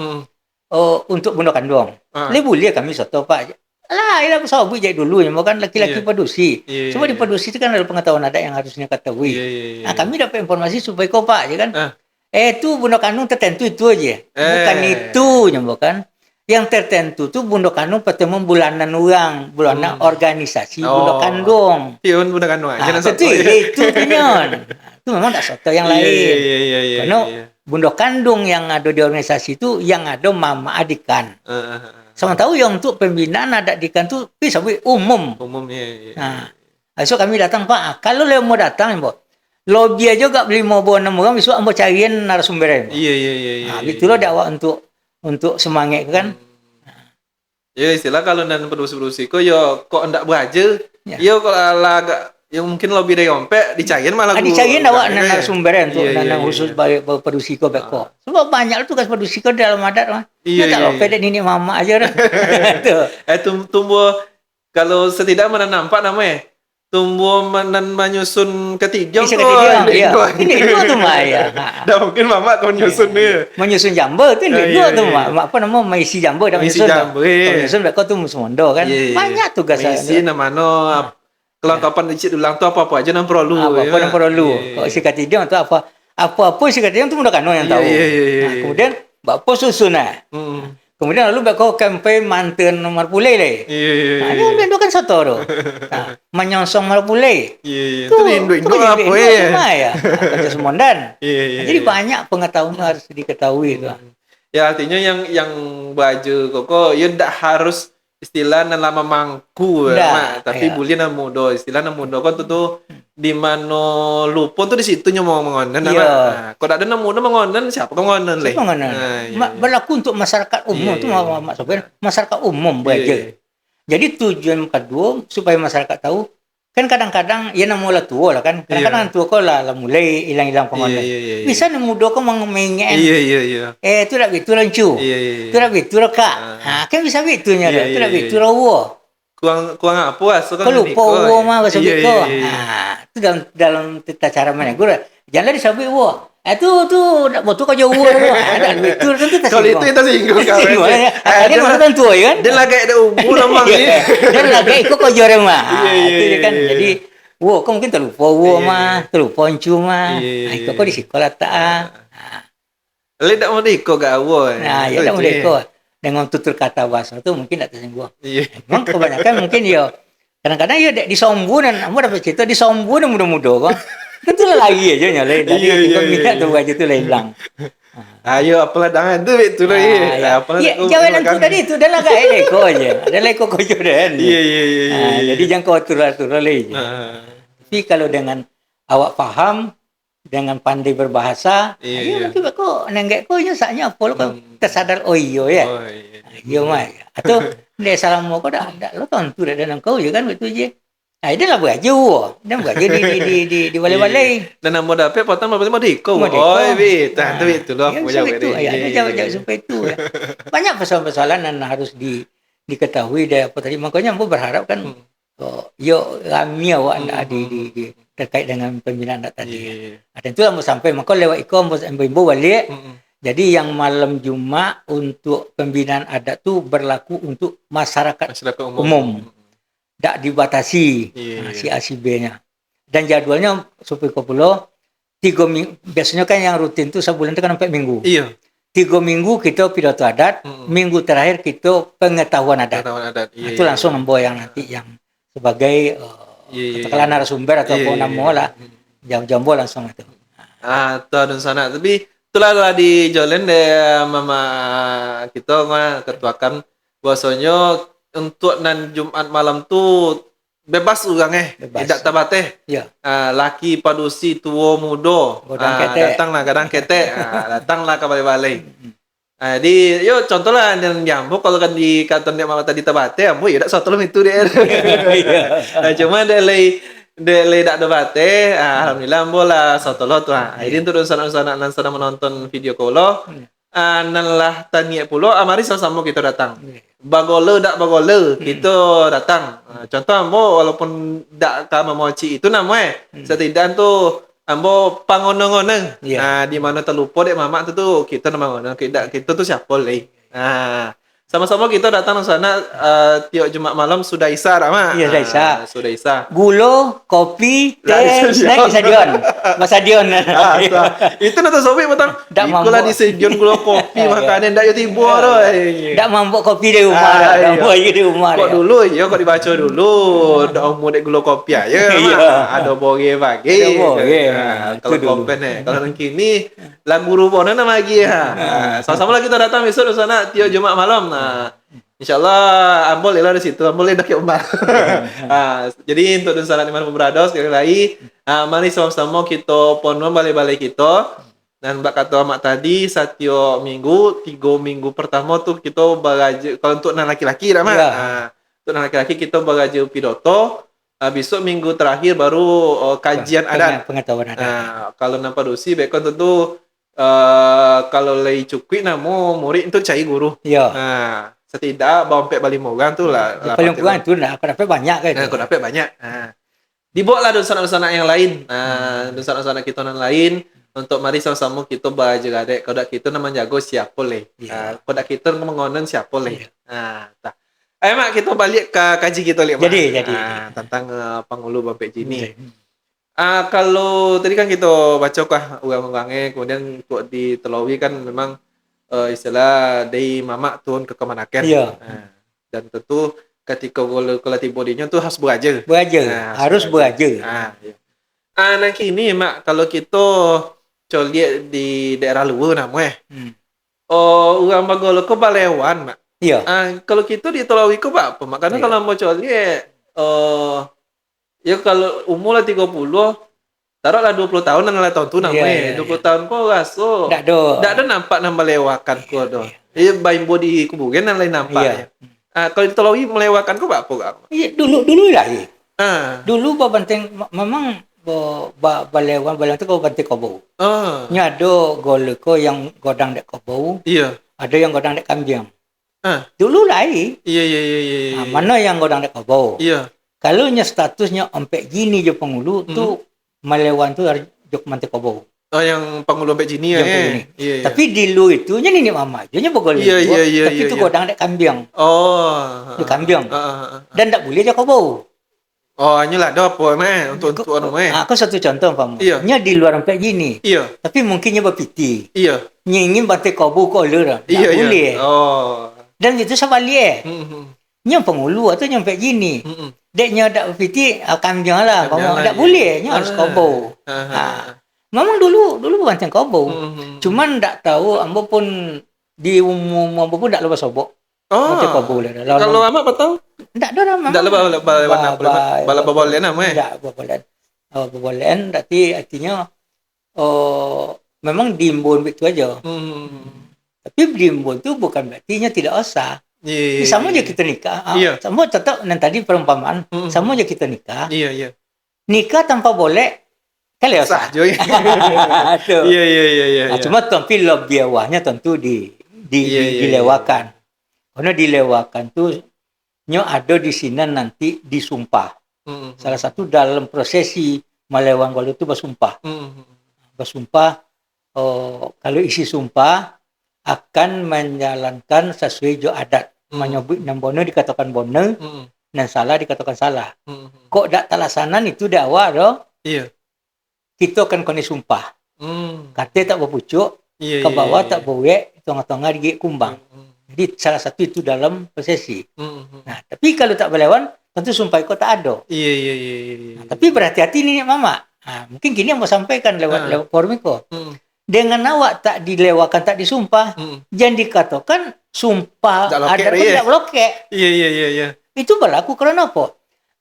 Untuk benda kandung. Boleh kami satu Pak. Ialah sahabat jadi dulu yang bukan laki-laki pedusi. Cuma di pedusi itu kan ada pengetahuan adat yang harusnya ketahui. Kami dapat informasi supaya kau Pak je kan. Itu bunda kandung tertentu itu aja. Bukan itu, bukan. Yang tertentu tuh bunda kandung pertemuan bulanan orang, bulanan organisasi bunda kandung. Pion bunda kandung aja. Tentu itu pinyon. Itu memang tak soto yang lain. Iya. Karena bunda kandung yang ada di organisasi itu yang ada mama adikan. Sama tahu yang untuk pembinaan adat dikan tuh bisa umum. Umum ya. Nah, besok kami datang Pak. Kalau lo mau datang, Mbak, lobby aja gak beli mau bawa 6 orang, besok mau cariin narasumbernya. Iya. Nah, gitu loh dakwah untuk semangat kan. Ya istilah kalau dan produksi kok yo kok ndak beraja. Ya. Yo kok agak ya mungkin lebih dari ompe dicariin malah Dicariin dakwah narasumbernya untuk iya, khusus produksi ko beko. Sebab banyak tugas produksi ko dalam adat mah. Iya. Kalau pede ini mama aja dah. Tuh. Tumbuh kalau setidak mana nampak namanya tumbuh menyusun ketiga Bisa ketiga, iya. Ini dua tuh mah ya. Dah mungkin mama kau nyusun nih. Menyusun jambe tuh ini dua tuh mah. Apa nama mengisi jambe dan menyusun. Menyusun beko tuh musumondo kan. Banyak tugas saya. Mengisi namanya kelengkapan dicit ulang tuh apa aja yang perlu. Apa yang perlu. Kalau si ketiga itu apa si ketiga itu mudah kan yang tahu. Kemudian bapak susun nah. Kemudian lalu beko campaign manten nomor pulai deh. Nah, ini itu kan satu tuh. Nah, menyongsong nomor pulai. Itu induk apa ya? Kerja semondan. Jadi banyak pengetahuan harus diketahui itu. Ya artinya yang baju koko ya ndak harus istilah lama mangku tapi bully na mudo istilah na mudo kan tuh di mana lupon tuh di situ mau mengonen kalau ada na mudo mengonen siapa mengonen leh berlaku untuk masyarakat umum tuh masyarakat umum aja. Jadi tujuan kedua supaya masyarakat tahu kan kadang-kadang ya namula tua lah kan kadang-kadang tua kok lah mulai hilang-hilang pengonen bisa mudo kok mengengen itu dah itu lancu itu dah itu kak kan bisa bitunya dah itu dah itu rawo kurang apa so kan lupa wo mah bahasa biko itu dalam tata cara mana gue jangan disabui wo itu tuh butuh kau jauh ada itu tentu kalau itu singgung kawan dia maksudnya tua kan dia lagi ada umur namang ini dia lagi ikut kau jore mah itu kan jadi kau mungkin terlupa mah terlupa encu mah ikut kau di sekolah tak le tak mau diko gak wo nah ya tak mau diko dengan tutur kata bahasa itu mungkin tak tersinggung memang kebanyakan mungkin yo kadang-kadang yo disombungan kamu dapat cerita disombungan muda-muda kok itu lagi aja nyalain tadi kita minat tuh aja tuh hilang ayo apalah dangan tuh itu lah jangan itu tadi itu adalah kayak leko aja ada leko kojoran jadi jangan kau atur lagi tapi kalau dengan awak paham dengan pandai berbahasa ayo nanti kok nenggek kau nyasanya apa lo tersadar iyo ya iyo mah atau dia salam mau kau dah lo tentu dah dan kau ya kan itu aja. Nah, dia lah baju. Dia baju di balai-balai. Dan nama dapat potong berarti mau diko. Oh, itu loh. Jawab supaya itu. Banyak persoalan-persoalan yang harus diketahui dari apa tadi. Makanya aku berharap kan kami awak di terkait dengan pembinaan tadi. Dan itu mau sampai maka lewat ikom ibu balik. Jadi yang malam Jumat untuk pembinaan adat tu berlaku untuk masyarakat umum. Tak dibatasi si A si B-nya. Dan jadwalnya supaya Kopulo 3 minggu. Biasanya kan yang rutin tuh sebulan itu kan sampai minggu. 3 minggu kita pidato adat, minggu terakhir kita pengetahuan adat. Itu langsung membawa yang nanti yang sebagai katakanlah narasumber atau nama lah. Jam-jambo langsung itu. Tuh dan sana. Tapi itulah di Jolen deh mama kita mah ketuakan bahwasanya untuk nan Jumat malam tu bebas orangnya, tidak tabateh. Laki padusi tua muda, datanglah kadang kete, datanglah ke balai-balai. Di yo contohlah dan jambu kalau kan di kantor dia mama tadi tabateh, ambo ya tak satu itu dia. Cuma dia lay tak tabateh, alhamdulillah ambo lah satu lot lah. Ini tu sana menonton video call. Nalah tanya pulau amari sama-sama kita datang. Bagole dak bagole kita datang. Contoh ambo walaupun dak ka memoci itu namanya setidaknya tu ambo pangonong-onong. Di mana terlupa dek mama tu kita nama onong kita tu siapa lagi. Sama-sama kita datang ke sana tiap Jumat malam sudah isya Rama. Iya sudah isya. Sudah isya. Gula, kopi, teh, snack bisa dion. Masa Dion. Itu nonton sobi betul. Dak Ikulah mabuk. di sejon gula kopi makanan ndak yo tiba tu. Ndak mabuk kopi di rumah dah. Ndak Iya. mabuk di rumah Kok dah. dulu ya kok dibaca dulu. Ndak mau dek gula kopi aja Iya. Ada boge bagi. Ada boge. Kalau Itu dulu. kompen kalau yang kini lagu rupanya nama lagi sama-sama lah kita datang besok di sana tiap Jumat malam. Insyaallah Ambol lah di situ. Ambol dah ke Umar. Jadi untuk Dunsana Iman Pemberado sekali lagi mari sama-sama kita pono balik-balik kita. Dan mbak kata mak tadi setiap minggu 3 minggu pertama tuh kita beraja kalau untuk anak laki-laki dah mak. Ya. Untuk anak laki-laki kita beraja pidato. Besok minggu terakhir baru kajian adat. Pengetahuan adat. Kalau nampak dosi baikkan tentu kalau lagi cukui namo murid itu cari guru. Ya. Setidak bampek balik orang tu lah. Paling kurang itu nak aku dapat banyak kan. Aku dapat banyak. Dibawa lah dosana-dosana yang lain. Dosana-dosana kita yang lain. Untuk mari sama-sama kita belajar adek. Kalau kita nama jago siapa leh. Kalau kita mengonon siapa leh. Ayo mak kita balik ke kaji kita lihat. Jadi. Tentang pangulu bampek jini. Kalau tadi kan kita baca kah orang-orangnya, kemudian untuk di Telawi kan memang istilah dari mamak turun ke kemanakan. Iya. Dan tentu ketika kalau tiba dinya tu harus beraja. Harus beraja. Ya. Nanti ini mak kalau kita lihat di daerah luar namanya. Orang bagol ke Balewan mak. Iya. Kalau kita di Telawi ke apa mak? Karena kalau mau lihat ya kalau umur lah 30 taruhlah 20 tahun lah tahun tu namanya. 20 tahun kau rasa tak ada nampak nama lewakan kau dah. Iya bain body kuburan yang lain nampak. Kalau di Telawi melewakan kau apa kau? Iya dulu lah. Dulu babanteng memang balewan tu kau banting kobau. Nya ada gol ko yang godang dek kobau. Iya. Ada yang godang dek kambing. Dulu lah. Iya. Mana yang godang dek kobau? Iya. Kalau nya statusnya ompek gini je pengulu tu malewan tu harus jok mantik kobau. Yang pangulu ompek gini ya. Iya. Tapi di lu itu nya nini mama je nya begol. Iya. Tapi tu godang dek kambing. Dek kambing. Dan tak boleh je kobau. Inilah ada apa untuk anu Aku satu contoh pamu. Iya. Nya di luar ompek gini. Iya. Tapi mungkinnya berpiti. Iya. Nya ingin bantik kobau ko lur. Iya. Boleh. Dan itu sebalik. Nya pengulu atau nyampe gini. Deknya dak berpiti kambing lah. Pamu tak boleh. Nya harus kobau. Memang dulu banteng kobau. Cuman tak tahu ambo pun di umum ambo pun tak lepas sobok. Banteng kobau lah. Kalau amak betul? Tak ada nama. Tak bala babolen nama Tak babolen. Babolen artinya memang diimbun begitu aja. Tapi diimbun tu bukan berarti tidak usah. Sama aja kita nikah. Sama tetap nanti perumpamaan. Sama aja kita nikah. Iya. Nikah tanpa boleh kali usah. Iya. Cuma tapi lebih awalnya tentu dilewakan. Karena dilewakan tu nya ada di sini nanti disumpah. Salah satu dalam prosesi melewang gol itu bersumpah. Bersumpah kalau isi sumpah akan menjalankan sesuai jo adat. Menyebut nam bono dikatakan bono, dan salah dikatakan salah. Kok dak talasanan itu dak awak doh. Iya. Kita akan koni sumpah. Kata tak berpucuk, ke bawah tak berwek, tengah-tengah digigit kumbang. Jadi salah satu itu dalam prosesi. Nah, tapi kalau tak berlewan, tentu sumpah kau tak ada. Iya. Nah, tapi berhati-hati nih mama. Mungkin gini yang mau sampaikan lewat forum ko. Dengan awak tak dilewakan, tak disumpah, jangan dikatakan sumpah ada pun tak blokek. Iya. Itu berlaku kerana apa?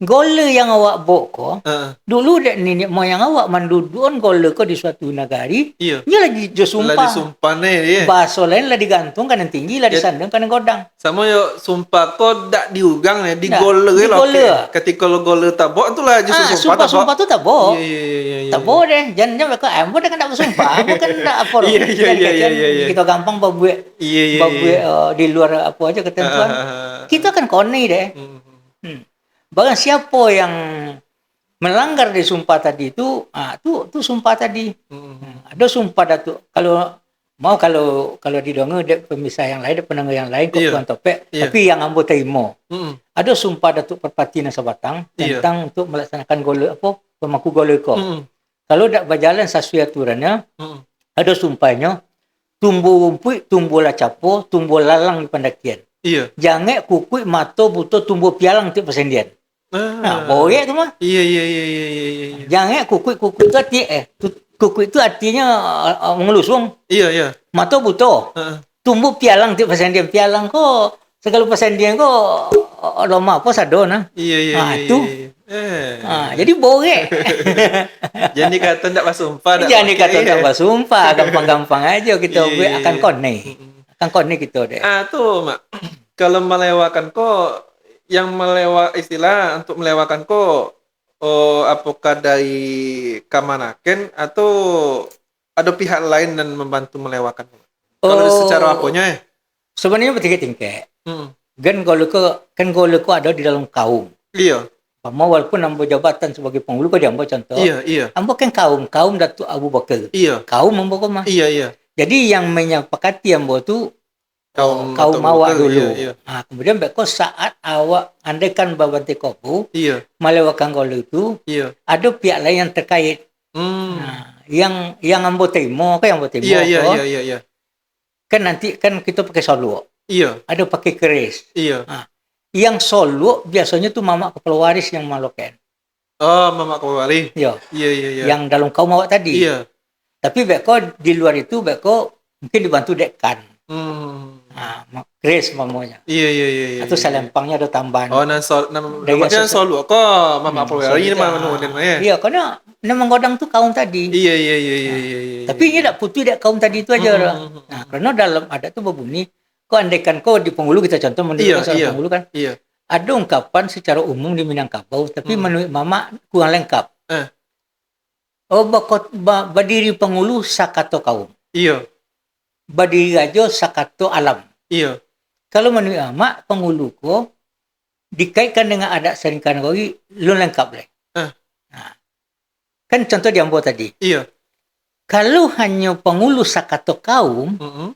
Gola yang awak bawa ko, dulu dek nenek moyang awak manduduan gola ko di suatu negari, iya. Nya lagi jo sumpah. Lagi sumpah nih, Bahasa lain lah digantung kan yang tinggi lah disandang kan yang godang. Sama yo sumpah ko dak diugang nih, di gola lo. Ketika lo gola tak bawa tu lah justru sumpah tu tak bawa. Iya. Tak bawa deh, jangan mereka ambo kan tak bersumpah, bukan tak apa. Iya. Kita gampang babuek. Di luar apa aja ketentuan. Kita kan koni deh. Barang siapa yang melanggar di sumpah tadi itu, tu sumpah tadi. Ada sumpah datuk. Kalau didonga dek pemisah yang lain, dek pendengar yang lain, kok tuan topek. Tapi yang ambo terima. Ada sumpah datuk Perpati Nasa Batang tentang untuk melaksanakan gola pemaku gola ko. Kalau tak berjalan sesuai aturannya, Mm. ada sumpahnya, tumbuh rumput, tumbuhlah capo, tumbuh lalang di pendakian. Iya. Jangan kukui mato buto tumbuh pialang ti persendian. Nah, boleh tu mah. Iya, iya, iya, iya, iya, iya, iya. Jangan kukui kukui itu artinya mengelusung. Iya, iya. Mato buto. Heeh. Tumbuh pialang ti persendian. Pialang kok segala persendian kok lama apa sado nah. Iya, iya, Ah, iya, itu. iya, iya. Jadi boleh. Jadi kata ndak bersumpah, ndak Jangan pakai, dikata iya. tak bersumpah, gampang-gampang aja kita Iya, akan iya. kone. Mm-mm. Akan kone kita deh. Tuh, Mak. Kalau melewatkan kok, yang istilah untuk melewatkan kok, apakah dari Kamanaken atau ada pihak lain dan membantu melewatkan? Kalau secara apanya ya? Sebenarnya bertiga tingkat. Mm. Kan kalau ko ada di dalam kaum. Iya, Pama walaupun ambo jabatan sebagai penghulu ko diambo contoh. iya, iya, Ambo kan kaum Datuk Abu Bakar. iya, Kaum ambo ko mah. iya, iya. Jadi yang menyepakati ambo tu Kaum kaum Datuk Abu awak Bakar, dulu. iya, iya. Kemudian beko saat awak andaikan babante kopu Iya, melewatkan kalau itu iya. ada pihak lain yang terkait. Hmm. Yang ambo terima kan ambo terima. Iya, iya, ko, iya, iya, iya. Kan nanti kan kita pakai solo. Iya, Ada pakai keris. iya. Yang solo biasanya tuh mama kepala waris yang maloken. Oh, Mama Kowari. Yo, Iya, iya, iya. yang dalam kaum awak tadi. Iya. Tapi beko di luar itu beko mungkin dibantu dekan. Hmm. Keris mamanya. Iya, iya, iya, iya. Atau selempangnya ada tambahan. Oh, namanya Dari solo kok Mama Kowari ini Soalnya, mah nurunin mah ya. Iya, karena memang godang tuh kaum tadi. Iya, iya, iya, iya, iya, iya. Tapi ini tak putih dek kaum tadi itu aja. Hmm. Nah, karena dalam adat tuh berbunyi, kok andaikan kau di penghulu kita contoh menunjukkan seorang penghulu kan. Iya. Ada ungkapan secara umum di Minangkabau, tapi menurut mama kurang lengkap. Eh. Berdiri penghulu sakato kaum. Iya. Berdiri aja sakato alam. Iya. Kalau menurut mama penghulu ko dikaitkan dengan adat seringkan koi, lu lengkap leh. Kan contoh di Ambo tadi. Iya. Kalau hanya penghulu sakato kaum, Mm-mm.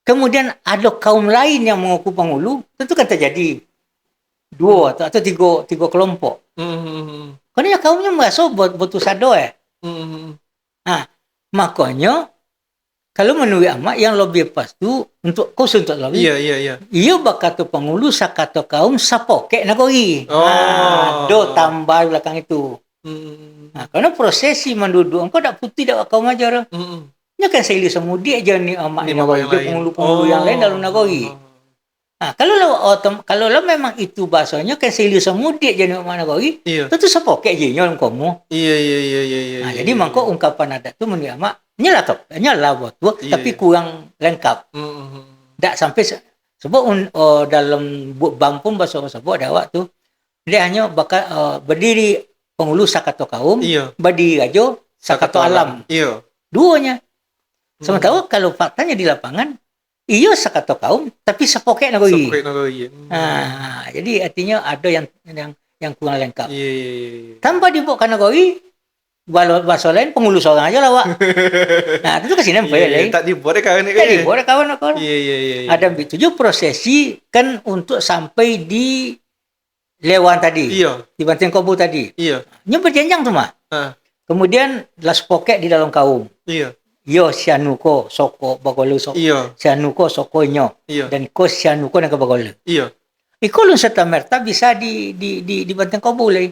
kemudian ada kaum lain yang mengaku penghulu, tentu kan terjadi dua atau tiga kelompok. Mm-mm. Karena kaumnya merasa betul sado Mm-mm. makanya kalau menurut amak yang lebih pas tu untuk kau untuk lebih. Iya, iya, iya. Ia bakal penghulu sakato kaum sapoke nagoi. Oh. Do tambah belakang itu. Mm-mm. Karena prosesi menduduk engkau tak putih dak kaum ajar. Mm-mm. Nya kan saya lihat semudi aja ni amak Ini ni mama nagoi yang lain. penghulu-penghulu yang lain dalam nagoi. Kalau memang itu bahasanya kan saya lihat semudi aja ni amak nagoi. Iya. Tentu sapoke aja nyol kamu. Iya, iya, iya, iya, iya. Jadi mangko ungkapan adat tu menurut amak nyala buat tu Iya, tapi iya. kurang lengkap. Mm-mm. Tak sampai sebab dalam bampung bahasa sebut ada awak tu dia hanya bakal berdiri penghulu sakato kaum, Iya. berdiri aja sakato alam. Iya. Duanya. Sementara kalau faktanya di lapangan iya sakato kaum tapi sepoke nagoi. Sepoke nagoi. Jadi artinya ada yang kurang lengkap. Iya, iya, iya. Tanpa dibawa nagoi bahasa lain penghulu seorang aja lah, Wak. Itu kasih nempel Iya, lagi. tak dibuat kawan ni. Jadi boleh kawan-kawan. Iya, iya, iya. Ada tujuh prosesi kan untuk sampai di Lewan tadi. Iya. Di Banten Kobu tadi. Iya. Ini berjenjang tuh, Mak. Kemudian las poket di dalam kaum. Iya. Yo sianuko soko bagolo soko. Iya. Sianuko soko nyo. Iya. Dan ko sianuko nang bagolo. Iya. Ikolun serta merta bisa di Banten Kobu lagi.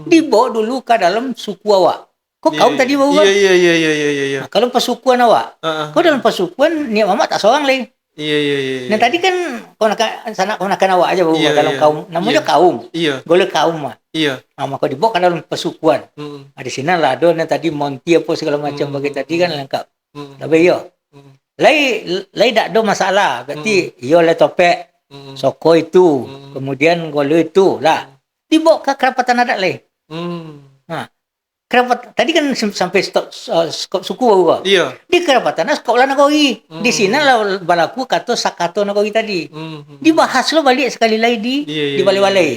Dibawa dulu ke dalam suku awak. Kok kaum tadi bawa? Iya, iya, iya, iya, iya, iya. Kalau pasukuan awak. Kau dalam pasukuan ni mama tak seorang lagi. Iya, iya, iya. Nah tadi kan keponakan awak aja bawa Iya, dalam iya. kaum. Namanya Iya. kaum. Iya. Golek kaum mah. Iya. Maka dibawa ke dalam pasukuan. Di sini lah ada tadi monti apa segala macam bagi tadi kan lengkap. Tapi yo. Lai tak ada masalah. Berarti yo le topek. Soko itu. Kemudian golek itu lah. Dibawa ke kerapatan adat lai. Kerapat tadi kan sampai skop suku bawa. Iya. Di kerapatan sekolah nagoi. Di sini lah balaku kata sakato nagoi tadi. Dibahas lo balik sekali lagi di balai-balai.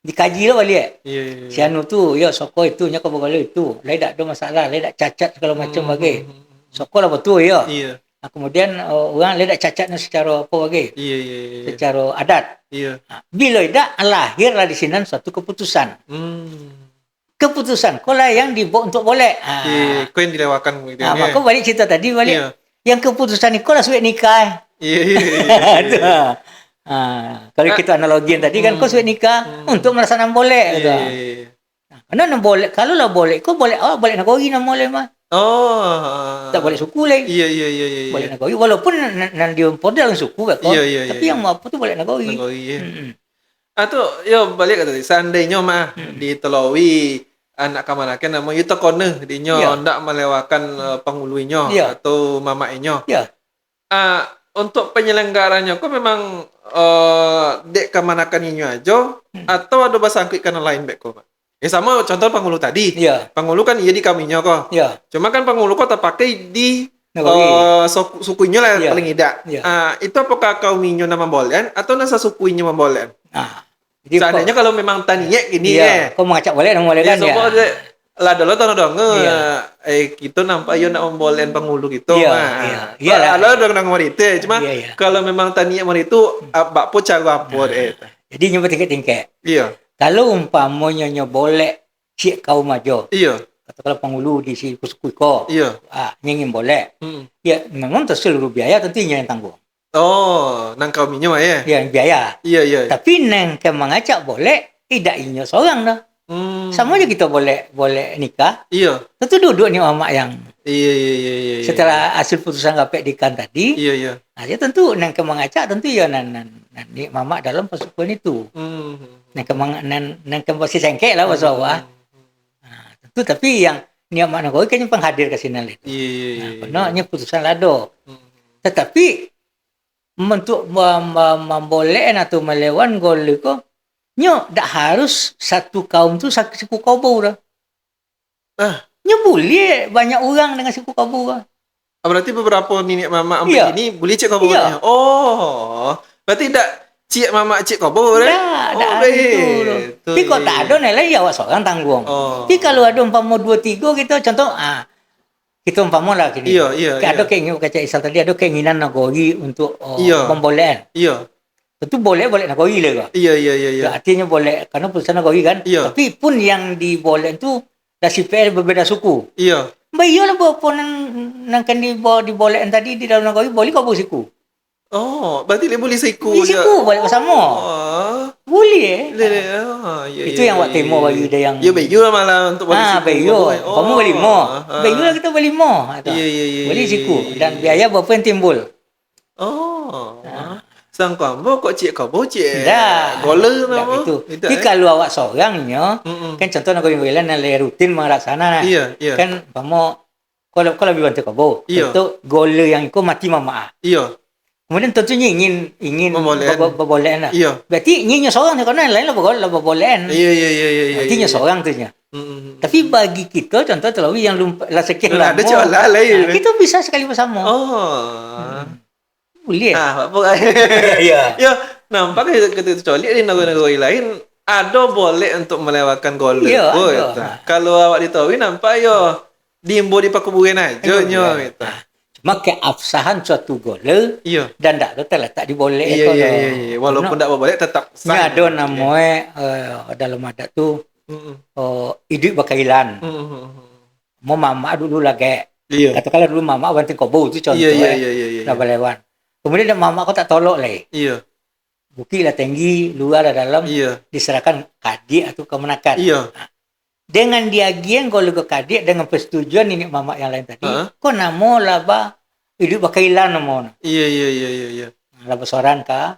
Dikaji lo balik. Iya. Si anu tu, ya soko itu nya kau itu. Lai tak ada masalah, lai tak cacat segala macam bagi. Soko lah betul ya. Iya. Kemudian orang lai tak cacatnya secara apa bagi? Iya, iya, iya. Secara adat. Iya. Bila tidak lahirlah di sini suatu keputusan. keputusan kau lah yang dibawa untuk boleh. Kau yang dilewatkan gitu. Maka balik cerita tadi balik. Iya. Yang keputusan ni kau lah sudah nikah. Iya, iya, iya, iya. Kalau kita analogian tadi kan kau sudah nikah untuk melaksanakan boleh. Iya, iya, iya. Karena nak boleh, kalau lah boleh, kau boleh boleh nak nak boleh mah. Oh. Tak boleh suku lagi. Iya, iya, iya, iya. Boleh nak walaupun nan dia pun dalam suku kan. Iya, iya, Tapi iya. yang mau apa tu boleh nak Iya. Atau yo balik ke tadi seandainya mah ditelowi anak kamanakan nama itu kone dinyo Ya. ndak melewatkan penghulunya Ya. atau mamaknya. Ya. Untuk penyelenggaranya kok memang dek kamanakan inyo aja atau ada bahasa angkit kana lain bek kok. Ya sama contoh penghulu tadi. Ya. Penghulu kan iya di kaminya kok. Ya. Cuma kan penghulu kok terpakai di Nagari. sukunya lah Ya. paling tidak. Ya. Itu apakah kau minyo nama bolen atau nasa sukunya membolen? Jadi Seandainya kalau memang taninya gini kau mengacak boleh nak boleh ya. kan Ya, ya. lah dulu tahu dong Iya. kita nampak yo nak membolen penghulu gitu Iya, mah. iya. Iyalah. Ada dong nang morite, cuma Iya, iya. kalau memang taninya mon itu bak po cara apa Jadi nyoba tingkat-tingkat. Iya. Kalau umpamanya nyo boleh cik kau maju. Iya. Katakanlah penghulu di suku kau. Iya. Nyingin boleh. Hmm. Ya, memang seluruh biaya tentunya yang tanggung. Oh, nang kau minyo ya. Ya, biaya. Iya, iya. Tapi nang ke mengacak boleh, tidak inyo seorang dah. Sama aja kita boleh nikah. Iya. Tentu duduk ni mamak yang Iya, iya, iya, iya. setelah hasil putusan KPK dikan tadi. Iya, iya. Ya tentu nang ke mengacak tentu ya nan ni mamak dalam persekutuan itu. Nang ke masih sengkek lah bahasa awak. Tentu tapi yang ni mamak nak kau kayaknya penghadir ke sini lah. Iya, iya, iya. Benarnya putusan lado. Tetapi untuk membolehkan atau melawan gol itu, nyo tak harus satu kaum tu suku Kabu dah. Nyo boleh banyak orang dengan suku Kabu dah. Berarti beberapa nenek mama Iya. ini boleh cek kau Iya. Oh, berarti tak cik mama cik kau boleh? Tak ada itu. Tapi kalau tak ada nilai ya awak seorang tanggung. Oh. Tapi kalau ada umpama 2-3 kita contoh kita umpama lah gini. Iya, iya, Ada iya. keinginan kaca Isal tadi ada keinginan nagori untuk Iya. pembolehan. Iya. Tentu boleh nagori lah. Iya, iya, iya, iya. Artinya boleh karena putusan nagori kan. Iya. Tapi pun yang dibolehan tu dah CPR berbeda suku. Iya. Bayolah apa nang kan dibolehan tadi di dalam nagori boleh kau suku. Oh, berarti dia boleh siku Boleh je. siku boleh bersama. Oh. Boleh. Ya, Itu yang awak temo bagi dia yang Ya, bayu lah malah untuk boleh siku. bayu. Kamu boleh mo. Bayu lah kita boleh mo. Iya, iya, iya. Boleh iya, siku iya, dan iya. biaya berapa yang timbul. Oh. Sang kambo kok cik kau cik. Dah. Goler Dah nama. itu. Tapi kalau awak seorangnya kan contoh nak goyang-goyang nak rutin melaksana. Iya, iya. Kan kamu kalau lebih bantu kau. Iya. Itu goler yang ikut mati mama. Iya. Kemudian tentunya ingin Membolehan. berbolehan lah. Iya. Berarti inginnya seorang karena yang lain lah berbolehan. Iya, iya, iya, iya, iya. Artinya seorang tu nya. Tapi bagi kita contoh terlalu yang lah sekian Lah, lama. ada cakap lah lain. Kita bisa sekali bersama. Oh. Boleh. Apa? Ya. Ya, nampak ketika colik di negara-negara lain ada boleh untuk melewatkan golek. Ya, Oh, ada. itu. Kalau awak ditahui nampak yo diimbo di pakuburan aja nyo gitu. Cuma keabsahan suatu goler Iya. dan tak terletak di boleh Iya, iya, iya, iya. Walaupun tak boleh tetap Ini ada namanya dalam adat tu hidup berkailan. Mau mama dulu lagi. Iya. Katakanlah dulu mama banting kobo tu contoh. Iya, iya, iya, iya, iya. Dah berlewan. Kemudian dah mama kau tak tolok lagi. Iya. Bukit lah tinggi, luar lah dalam. Iya. Diserahkan kadik atau kemenakan. Iya. Dengan diagian kalau ke kadik dengan persetujuan nenek mama yang lain tadi, kau namo laba hidup berkailan namo. Iya, iya, iya, iya, iya. Laba soran ka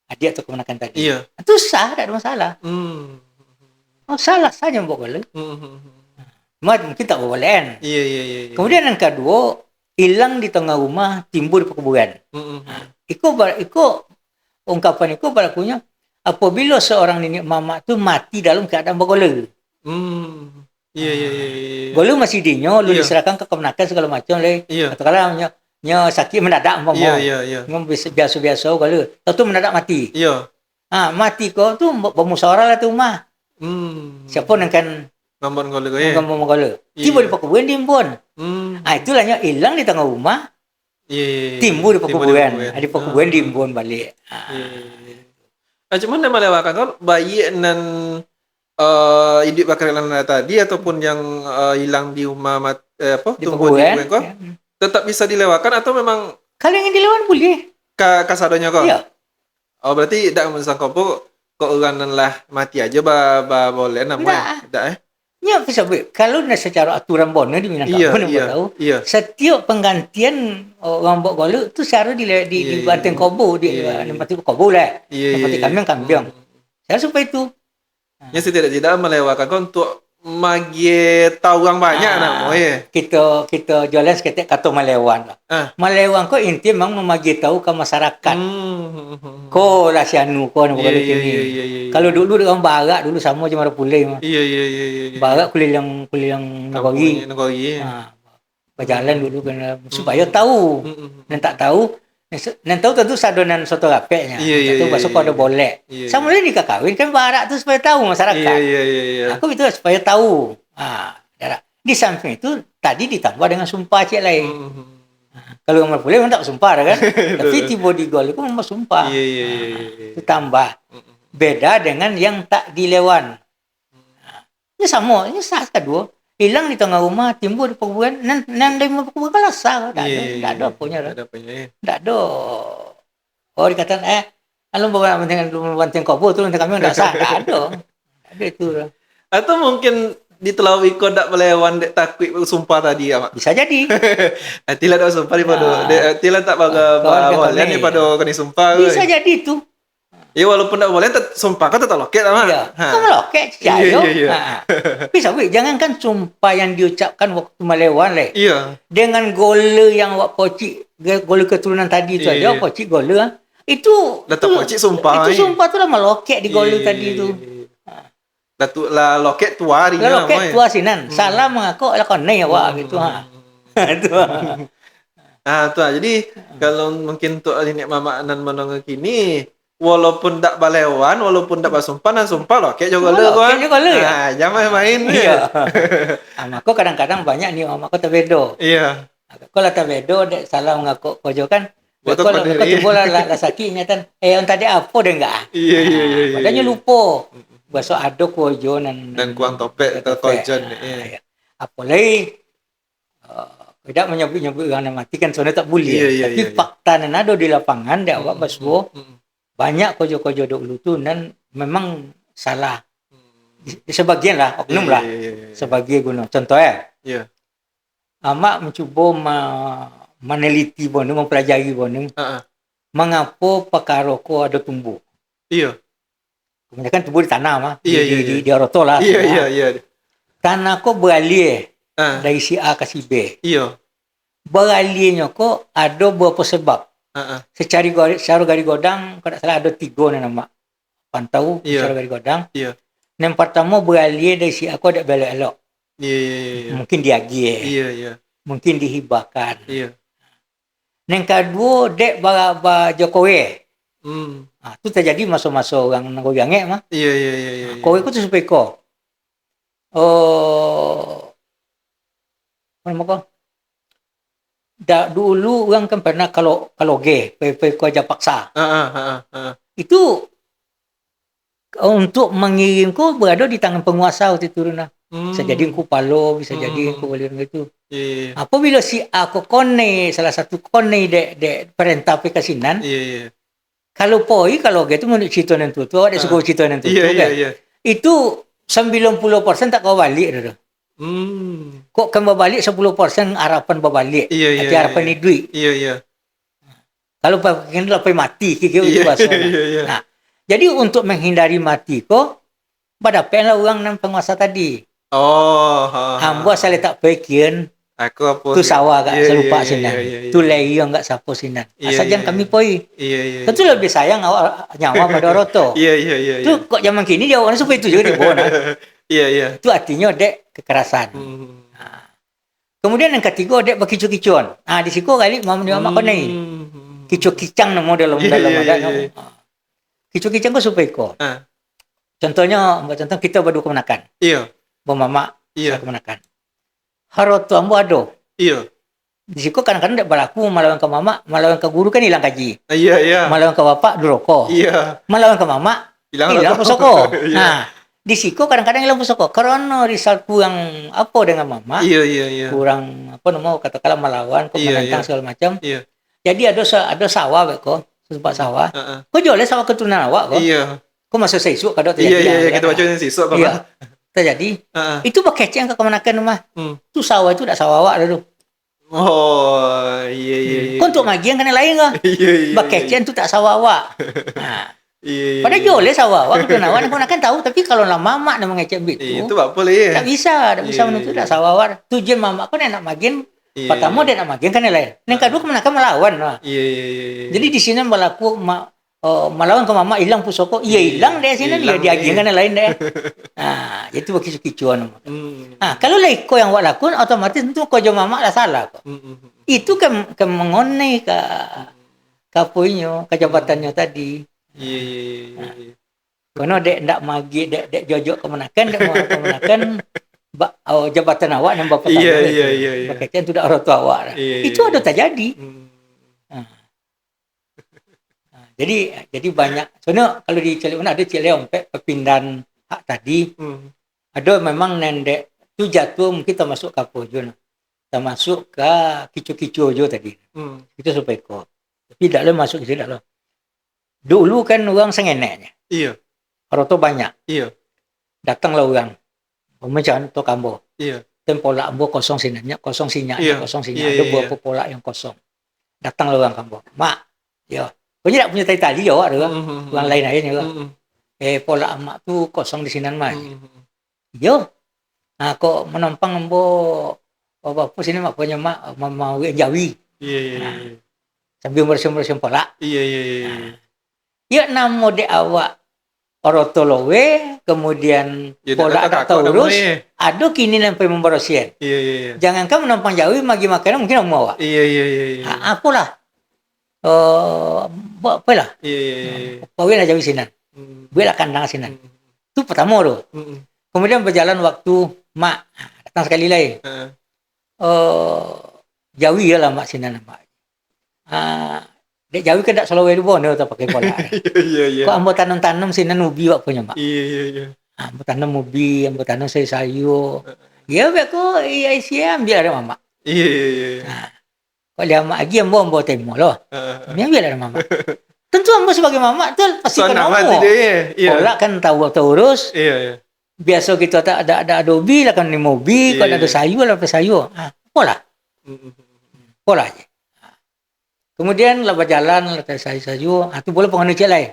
adik atau kemenakan tadi. Iya. Itu sah, tak ada masalah. Oh, salah saja mbok boleh. Mungkin tak bolehan. Iya, iya, iya. Kemudian yang kedua, hilang di tengah rumah, timbul di perkuburan. Iko ungkapan itu berlakunya apabila seorang nenek mama tu mati dalam keadaan bergoler. Iya, iya, iya, iya. Goler masih dinyo, lu Iya. diserahkan ke kemenakan segala macam le. Iya. Katakanlah nya sakit mendadak Iya, umpama. iya, iya. Biasa-biasa goler. Tahu mendadak mati. Iya. Mati kau tu bermusyawarah lah tu rumah. Siapa yang kan Ngambon golek ya. ngomong goler. Iya. Tiba di perkuburan diimbun. Itulah nya hilang di tengah rumah. Iya. Timbul di perkuburan. Di perkuburan diimbun balik. Cuman dia melewatkan kan bayi nan Hidup bakar lana tadi ataupun yang hilang di rumah Di tumbuh di Pekuan. rumah kau, Ya. tetap bisa dilewatkan atau memang Kalau yang dilawan boleh. kasadonya kau? Ya. Oh berarti dak mensang kau kok orang lah mati aja boleh namanya. Nggak. Dak Ya, bisa kalau secara aturan Borneo di Iya, Minangkabau, iya, tahu, iya. setiap penggantian orang buat golek itu secara di Iya, Banteng Kobo, di iya, iya. Nempati Kobo lah, Iya, iya, Nempati iya. kambing kambing. Saya supaya itu. Ya setidak-tidak melewatkan kau untuk magi tahu orang banyak namanya. Kita jualan seketik kata malewan lah. Malewan ko inti memang memagi tahu ke masyarakat. Ko lah si anu ko Iya, iya, ini. iya, iya, iya. Kalau dulu orang barak dulu sama je mara pulih mah. Iya, iya, iya, iya. Barak kulilang nagori. Nagori. Berjalan dulu kena supaya tahu. Dan tak tahu nan tahu tentu sadonan soto rapeknya. Iya, Tentu iya, masuk iya, ada boleh. iya. Sama lain nikah kawin kan barak tu supaya tahu masyarakat. Iya, iya, iya, iya. Aku itu supaya tahu. Di samping itu tadi ditambah dengan sumpah cik lain. Kalau yang boleh memang tak sumpah kan. Tapi tiba di gol itu memang sumpah. Iya, iya, iya. Itu tambah. Beda dengan yang tak dilewan. Ini sama, ini sah kedua. Hilang di tengah rumah, timbul di perkebunan, nan dari perkebunan kalah sah. Tak ada punya. Tak ada. Oh dikatakan kalau bawa banting kobo tu nanti kami tak sah. Tak ada. Tak ada itu. Atau mungkin di Telawi kau tak melewan dek takut sumpah tadi ya mak. Bisa jadi. Tila tak sumpah di pada tila tak boleh ni pada kau ni sumpah. Bisa jadi itu. Ya walaupun tak boleh sumpah kau tetap loket lah mak. Ya. Kau loket saja. Bisa jangankan sumpah yang diucapkan waktu melewan leh. Iya. Dengan gola yang wak pocik, gola keturunan tadi itu aja pocik gola. Itu datang pocik sumpah. Itu sumpah tu lah meloket di gola tadi itu. Datuk lah loket tua hari ni lah. Loket tua sinan. Salah mengaku lah kau ni awak gitu Itu. Tu jadi kalau mungkin untuk nenek mama nan menong kini walaupun tak balewan, walaupun tak bersumpah nan sumpah loket juga le kau. Loket juga le. Jangan main. Iya. Mamaku kadang-kadang banyak ni mamaku terbedo. Iya. Kalau terbedo dek salah mengaku kojo kan. Kalau kau tu bola lah sakit nyatan. Tadi apa deh enggak? Iya. Padahal lupa. Besok ada kojo dan kuang topek atau kojon. Apalagi tidak menyebut orang mati kan sebenarnya tak boleh. Tapi fakta nan ada di lapangan dia awak basbo banyak kojo-kojo dulu tu dan memang salah. Sebagian lah oknum lah. Sebagai guna. Contoh Amak mencuba meneliti boneng, mempelajari boneng. Mengapa perkara ko ada tumbuh? Iya. Kebanyakan tumbuh di tanah mah. Di Oroto lah. Iya. Tanah ko beralih dari si A ke si B. Iya. Beralihnya ko ada beberapa sebab. Secara gari godang, kalau tak salah ada 3 nama. Pantau secara gari godang. Iya. Yang pertama beralih dari si A ko ada belok-elok. Iya. Mungkin diagih. Iya. Mungkin dihibahkan. Iya. Yang kedua dek Jokowi. Itu terjadi masuk-masuk orang goyangnya mah. Iya. Kowe ku tu supaya ko. Apa nama ko? Dulu orang kan pernah kalau ge, ko aja paksa. Itu untuk mengirim ko berada di tangan penguasa waktu itu nah. Bisa jadi ku palo, bisa jadi ku boleh gitu. Apabila si aku kone salah satu kone de perintah kasinan. Kalau kalau gitu menurut cerita nanti tu ada suku cerita nanti tu kan. Itu 90% tak kau balik dah. Kok kan balik 10% harapan berbalik. Tapi harapan ni duit. Iya. Kalau pengen lepas mati itu bahasa. Nah, jadi untuk menghindari mati kok pada penlah orang nan penguasa tadi. Hamba saya tak pikir aku apa tu sawah gak selupa sinan. Tu leyo enggak sapo sinan. Asal jangan kami poi. Iya. Tentu lebih sayang awak nyawa pada roto. Iya. Tu kok zaman kini dia orang supaya itu juga dibawa. Iya. Itu artinya dek kekerasan. Kemudian yang ketiga dek berkicu-kicuan. Di situ kali mama kau ni. Kicu-kicang nama dalam ada. Kicu-kicang kau supaya kau. Contohnya kita berdua kemenakan. Iya. Mama kemenakan. Haroto ambo ado. Iya. Di situ kadang-kadang tak berlaku melawan ke mama, melawan ke guru kan hilang gaji. Iya. Melawan ke bapak duroko. Iya. Melawan ke mama hilang pusoko. Nah, di siko kadang-kadang ilang pusoko karena risal kurang apa dengan mama, Iya, iya, iya. kurang apa namanya katakanlah melawan, kok Iya, menentang iya. segala macam. Iya. Jadi ada sawah kok, setempat sawah. Heeh. Kok jualnya sawah keturunan awak kok? Iya. Kok masuk seisuk kadang Iya, terjadi iya, iya, ya, kita baca yang siswa Iya, Bapak. terjadi. Heeh. Itu pakai ceng ke kemenakan rumah. Hmm. Itu sawah itu tidak sawah awak dulu. Oh, iya, iya, iya. Kau untuk magian kan yang lain kah? Iya, iya. Pakai ceng itu tak sawah awak. Nah, Iya, iya. padahal jualnya sawah awak keturunan awak. Kau kan tahu, tapi kalau lah mama nak mengecek Iya, itu, itu Pak boleh ya. tak bisa Iya, menuntut iya, tak sawah awak. Tujuan mama kau nak magian. Iya, Pertama iya. dia nak magian kan yang lain. Yang kedua kemenakan melawan. Nah. Iya, iya, iya. Jadi di sini berlaku melawan ke mama hilang pusoko, iya hilang deh sini dia Hilang, diagenkan iya. yang lain deh. Nah, itu begitu kicuan. Hmm. Nah, kalau lah kau yang buat lakon otomatis tentu kau jauh mama lah salah kok. Itu kan mengonai ke poinnya, ke jabatannya tadi. Iya, iya, iya, iya. Karena dek ndak magi dek jojok kemenakan, dek mau kemenakan jabatan awak yang bapak Iya, iya, iya, iya. Pakaian tu dak orang tua awak. Lah. Iya, Itu iya, ada iya. terjadi. Hmm. Jadi banyak. Soalnya kalau di Cileon ada Cileon perpindahan hak tadi. Hmm. Ada memang nendek tu jatuh mungkin termasuk kapojo. Termasuk ke kicu-kicu jo tadi. Hmm. Itu supaya kok. Tapi tidak lo masuk ke tidak lo. Dulu kan orang sengeneknya. Iya, Orang tu banyak. iya, Datanglah orang. Macam tu kambo. iya. Tempola ambo kosong sinanya, kosong sinya, Iya. kosong sinya. Iya, Ada iya, beberapa pola yang kosong. Datanglah orang kambo. Mak, yo. Kau tidak punya tali yo, ada orang lain aja juga. Pola emak tu kosong di sini mak. Yo. Nah, kok menampang ambo apa sini mak punya mak mau Jawi. Iya, iya, iya. Sambil bersih-bersih pola. Iya, iya, iya. Ya namo de awak orotolowe, kemudian Ya, pola dah tak urus, namanya. ada kini sampai memborosian. Iya, iya, iya. Jangankan menampang Jawi, magi makanan mungkin mau awak. Iya, iya, iya, iya. Apalah. Apalah. Iya, iya, iya. Pawai lah Jawi sinan. Hmm. Bela kandang sinan. Hmm. Itu pertama tu. Hmm. Kemudian berjalan waktu mak datang sekali lain. Heeh. Jawi ya lah mak sinan mak. Dek Jawi kan tak selalu ada bonus atau pakai pola. Iya, iya. Kok ambo tanam sinan ubi wak punya mak. Iya, iya, iya. Ambo tanam ubi, ambo tanam sayur. Ya beko iya sia ambil ada mama. Iya, iya, iya. Kok dia mak lagi ambo temo loh. Heeh. Ambil ada mama. Tentu ambo sebagai mama tu pasti So, kan nama ngomong. dia. Iya. Pola kan tahu urus. Iya, iya. Biasa kita tak ada ubi lah kan lima ubi, Iya, kalau ada iya. sayur lah sayur. Pola. Hmm. Pola aja. Kemudian lah berjalan lah sayur. Tu boleh pengen cek lain.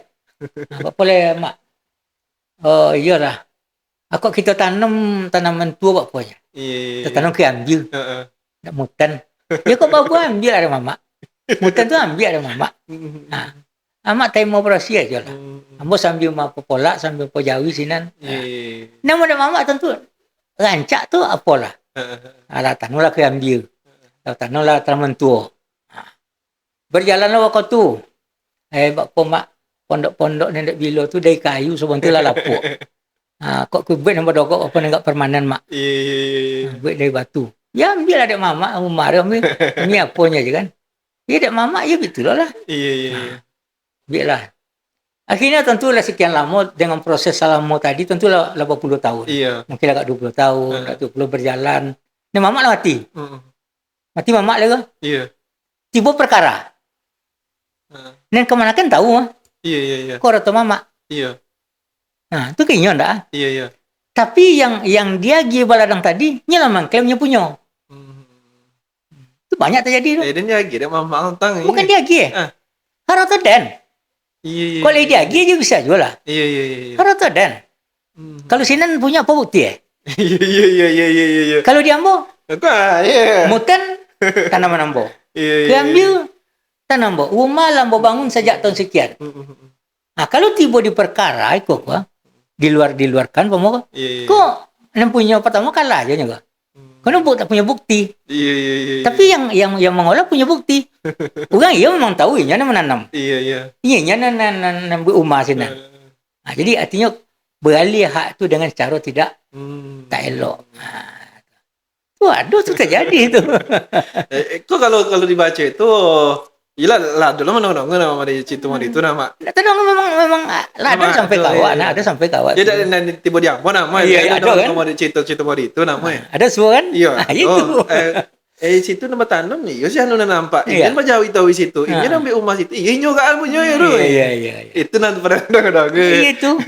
Apa boleh mak? Oh iya lah. Aku kita tanam tanaman tua apa punya. Iya. Kita tanam ke ambil. Heeh. Nak mutan. Ya kok bawa ambil ada mama. Mutan tu ambil ada mama. Amak time operasi aja lah. Ambo sambil mau pola sambil po Jawi sinan. Iya. Nama ada mama tentu rancak tu apalah. Alah tanulah ke ambil. Tanulah tanaman tua. Berjalanlah waktu tu. Bapa mak pondok-pondok nenek bilo tu dari kayu sebentar lah lapuk. Kok kubet nama dogok apa enggak permanen mak. Iya. Buat dari batu. Ya ambil adik mama, marah ambil. Ini apanya je kan. Ya adik mama, ya betul lah. Iya. Biarlah. Akhirnya tentulah sekian lama dengan proses salamo tadi tentulah 80 tahun. Iya. Mungkin agak 20 tahun, agak 20 berjalan. Ni mama lah mati. Mati mama lah ke? Iya. Tiba perkara. Dan kemana kan tahu mah. Iya. Kau rata mama. Iya. Nah, itu kayaknya enggak. Iya. Tapi yang dia gi baladang tadi, nyala mengklaimnya punya. Itu banyak terjadi tu. Dan dia dia mama tang. Bukan dia gi. Harata dan. Iya. Kalau dia gi dia bisa jual lah. Iya. Harata dan. Kalau Sinan punya apa bukti Iya. Kalau dia ambo, Iya. mutan tanaman ambo. Iya. Keambil tanam ambo. Rumah ambo bangun sejak tahun sekian. Nah, kalau tiba di perkara ikut apa? Diluarkan pemoga. Iya. Kok yang punya pertama kalah aja juga. Karena tak punya bukti. Iya. Tapi yang mengolah punya bukti. Orang ia memang tahu ianya menanam. Iya. Ianya nanam rumah Sinan. Nah, jadi artinya beralih hak itu dengan cara tidak tak elok. Waduh, itu terjadi itu. Kok kalau dibaca itu Iya lah dulu mana nama di situ mau itu nama. Nah, itu memang lah ada Nama sampai itu, kawat, iya. nah ada sampai kawat. Ya dan tiba di apa nama Iya, ya. ada Ada kan? mau di situ mau itu namanya. Ada semua kan? Iya. Nah, itu. Oh, situ nama tanam nih. Yo sih anu nampak. Iya. Ingin majawi tahu situ. Ingin Ah. ambil umas itu. Iya nyoga kan punya ya lu. Iya. Itu nanti pada dong. Iya itu.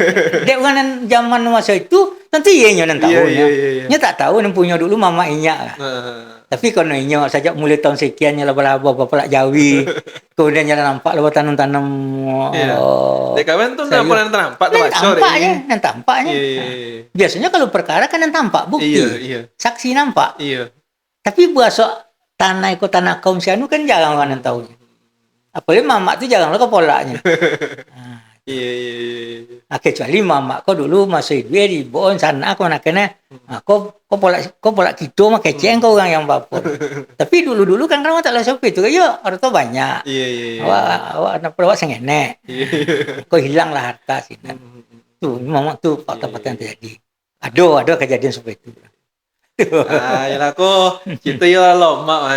Dek kan zaman masa itu tentu iya nyo tahu Iya. Nya tak tahu yang punya dulu mama inya. Nah, Tapi kalau inyo sejak mulai tahun sekian nya laba-laba bapak Jawi. Kemudian nya nampak lewat tanam-tanam. Iya. Dek kawan tuh sayur. nampak nampak tuh baca Tampaknya, yang tampaknya. Iya. Biasanya kalau perkara kan yang tampak bukti. Iya. Saksi nampak. Iya. Tapi buasok tanah ikut tanah kaum sianu kan jarang kan yang tahu. Apalagi mamak tuh jarang lo kepolanya. Iya. Nah, kecuali mamak kau dulu masih hidup di Bon sana aku anaknya. Nah, kau pola gitu mah keceng kau orang yang bapor. Tapi dulu kan tak lah siapa itu. Yo, orang tuh banyak. Iya. Awak anak perawat sengenek. Iya. Kau hilang lah harta sih. Tuh, mamak tuh fakta-fakta yang terjadi. Ada kejadian seperti itu. Ya aku gitu ya lama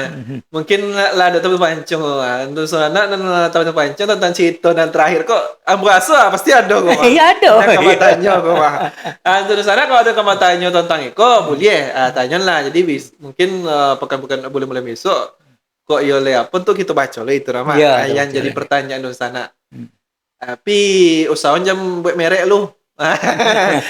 mungkin lah ada tapi pancung untuk sana dan tahu pancung tentang Cito dan terakhir kok ambrasa pasti ada kok Iya ada. kamatanya kok terus sana kalau ada kamatanya tentang itu boleh tanya lah jadi mungkin pekan-pekan boleh besok kok yo le apa tuh kita baca le itu ramah yang jadi pertanyaan di sana tapi usahawan jam buat merek lu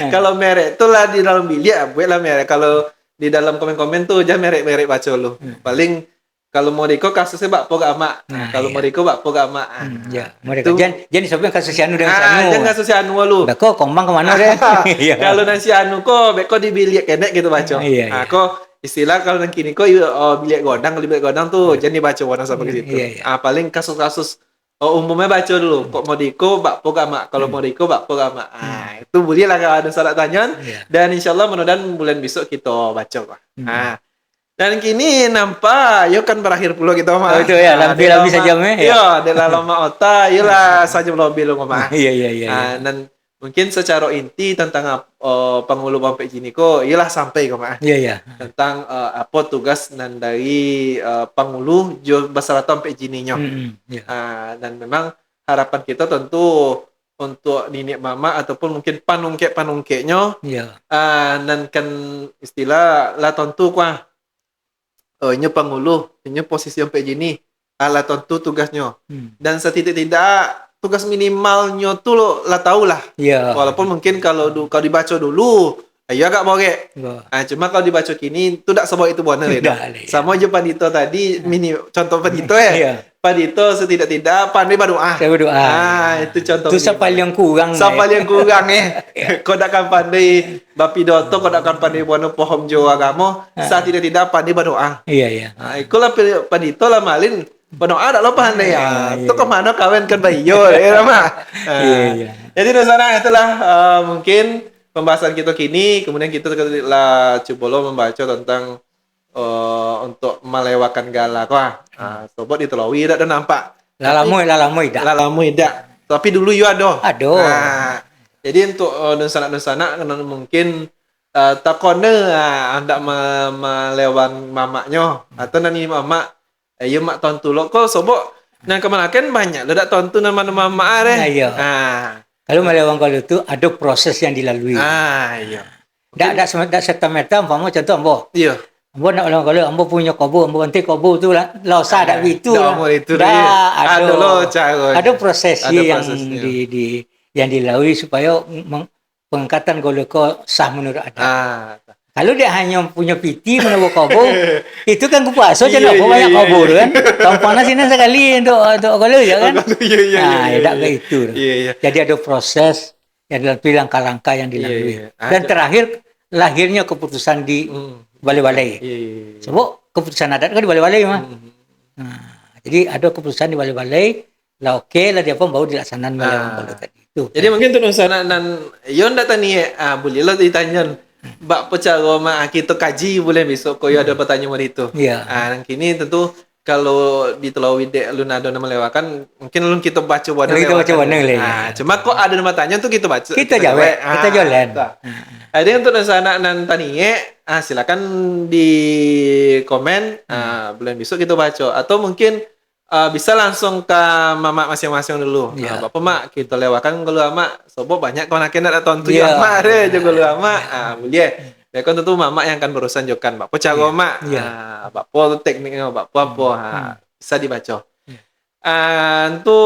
kalau merek tuh lah di dalam bilik buatlah merek kalau di dalam komen-komen tuh jangan merek-merek baca lu. Paling kalau mau Riko kasusnya bakpo gak mak. Kalau mau Riko bakpo gak mak. Ya, mereka jangan disebutkan kasus Anu dengan Anu. Jangan kasus Anu lu. Beko kombang kemana deh? Kalau nang si Anu kok beko di bilik kenek gitu baca. Kok istilah kalau nang kini kok bilik godang tuh jangan dibaca warna sampai ke situ. Paling kasus-kasus umumnya baca dulu. Kok mau Riko bakpo gak mak. Kalau mau Riko bakpo gak mak. Itu boleh lah kalau ada syarat tanyaan. Dan insyaallah mudah-mudahan bulan besok kita baca kok. Dan kini nampak, yo kan berakhir pula kita mah. Oh itu ya, lebih saja meh. Iya, de lama otak, iyalah saja lebih lu mah. Iya. Dan mungkin secara inti tentang pengulu sampai gini kok, iyalah sampai kok mah. Iya. Tentang apa tugas dan dari pengulu jo basarata sampai gininya. Dan memang harapan kita tentu untuk nenek mama ataupun mungkin panungkeknya dan kan istilah lah tentu kuah nya pengulu nya posisi sampai gini lah tentu tugasnya dan setidak-tidak tugas minimalnya tuh lo lah tahu lah walaupun mungkin kalau dibaca dulu ayo agak boleh cuma kalau dibaca kini tu tak sebab itu benar sama aja Pandito tadi contoh Pandito Pandito setidak-tidak pandai berdoa. Itu contoh. Itu paling kurang. Paling kurang Kau takkan pandai bapidoto, kau takkan pandai buat pohon jo agama, tidak pandai berdoa. Iya. Ikulah Pandito lah malin berdoa tak lupa pandai Itu kemana kawin kan bayo, mah. Iya. Jadi sana itulah mungkin pembahasan kita kini. Kemudian kita lah coba lo membaca tentang untuk melewatkan galak sobat ditelawi tidak dan nampak lalamu tidak tapi dulu yo ada jadi untuk densana mungkin takone anda melewan mamaknya atau nani mama ayo mak tontu lo kok sobat nang kemanakan banyak lo dak tontu nama mama kalau melewang kalau itu ada proses yang dilalui tidak serta-merta umpama contoh ambo ambo nak ulang kalau ambo punya kobo ambo nanti kobo tu lah losa dak itu ada proses yang yang dilalui supaya pengangkatan goleko sah menurut adat. Kalau dia hanya punya piti menurut kobo itu kan kupaso jangan banyak kobo kan. Kampana sini sekali untuk golo ya kan. Tidak kayak itu. Jadi ada proses yang dilalui langkah-langkah yang dilalui. Dan terakhir lahirnya keputusan di balai-balai. Sebab keputusan adat kan di balai-balai mah. Jadi ada keputusan di balai-balai, lah oke lah dia pun baru dilaksanakan balai tadi itu. Gitu. Jadi mungkin tuh sana dan yon data nih boleh lah ditanya bak pecara mak kita kaji boleh besok kau ada pertanyaan itu. Iya. Dan kini tentu kalau di Telawi dek lu nado nama lewakan mungkin lu kita baca warna cuma kok ada nama tanya tuh kita baca kita jawab kita jalan. Ada yang untuk sana nan tanya silakan di komen bulan besok kita baca atau mungkin bisa langsung ke mama masing-masing dulu. Ya. Bapak mak kita lewatkan kalau mak sobo banyak kau nak kena tonton Ya. ya mak deh juga lu mak. Ya. Boleh. Ya kan tentu mama yang akan berurusan jokan bapak cara Ya. mak. Ya. Bapak tekniknya bapak apa bisa dibaca. Ya. Itu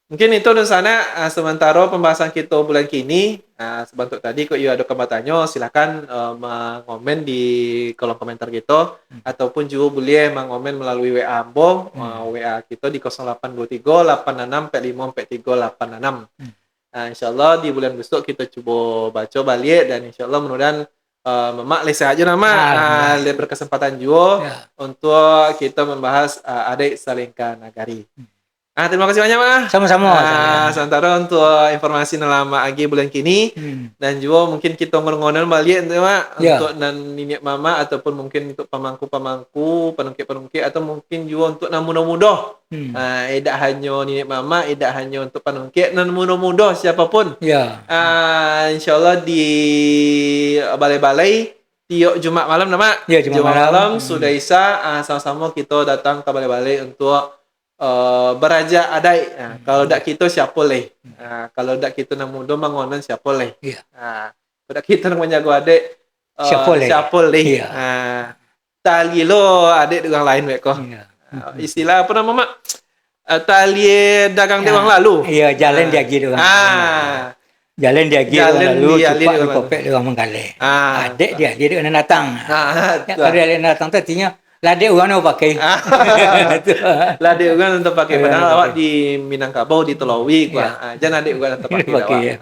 mungkin itu di sana sementara pembahasan kita bulan kini. Sebentuk tadi kok ada kebatanya silakan mengomen di kolom komentar kita ataupun juga boleh mengomen melalui WA Ambo, WA kita di 0823 86 45 43 86. Insyaallah di bulan besok kita coba baca balik dan insyaallah mudah-mudahan Memak lesa aja nama lebih berkesempatan juga untuk kita membahas adik salingkan nagari. Terima kasih banyak Mak. Sama-sama. Sementara untuk informasi dalam Agi bulan kini dan juga mungkin kita ngomong-ngomong balik Mak untuk dan nenek mama ataupun mungkin untuk pemangku-pemangku, penungkit-penungkit atau mungkin juga untuk nan muda-muda. Tidak hanya nenek mama, tidak hanya untuk penungkit, nan muda-muda siapapun. Insyaallah di balai-balai tiap Jumat malam Mak. Jumat malam sudah Isa sama-sama kita datang ke balai-balai untuk beraja adai. Kalau dak kita siapa leh? Kalau dak kita nak muda mangonan siapa leh? Kalau dak kita nak menjaga adik siapa leh? Tali lo adik dengan lain mereka. Istilah apa nama mak? Tali dagang dia orang lalu. Iya, jalan diagi dia orang. Jalan diagi dia orang lalu, cepat dipopek dia orang menggaleh. Adik dia nak datang. Kalau dia nak datang tu artinya ladek orang nak pakai. Ladek orang untuk pakai. Padahal awak di Minangkabau, di Telawi. Jangan ladek orang untuk pakai.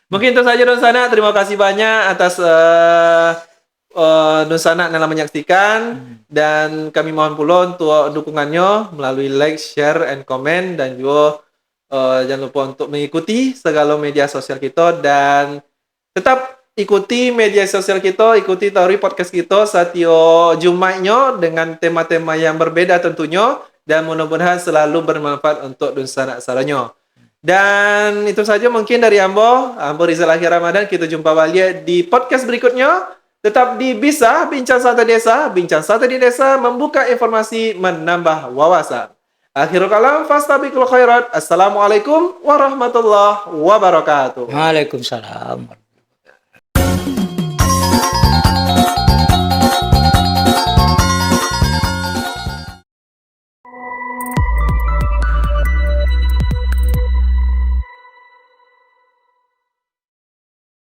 Mungkin itu saja Donsana. Terima kasih banyak atas Donsana dalam menyaksikan. Dan kami mohon pula untuk dukungannya melalui like, share, and comment. Dan juga jangan lupa untuk mengikuti segala media sosial kita. Dan tetap ikuti media sosial kita, ikuti Tauri Podcast kita setiap Jumatnya dengan tema-tema yang berbeda tentunya dan mudah-mudahan selalu bermanfaat untuk Donsana salahnya. Dan itu saja mungkin dari Ambo Rizal Akhir Ramadan. Kita jumpa balik di podcast berikutnya. Tetap di Bisa Bincang Santai Desa. Bincang Santai di Desa membuka informasi, menambah wawasan. Akhirul kalam fastabiqul khairat. Assalamualaikum warahmatullahi wabarakatuh. Waalaikumsalam.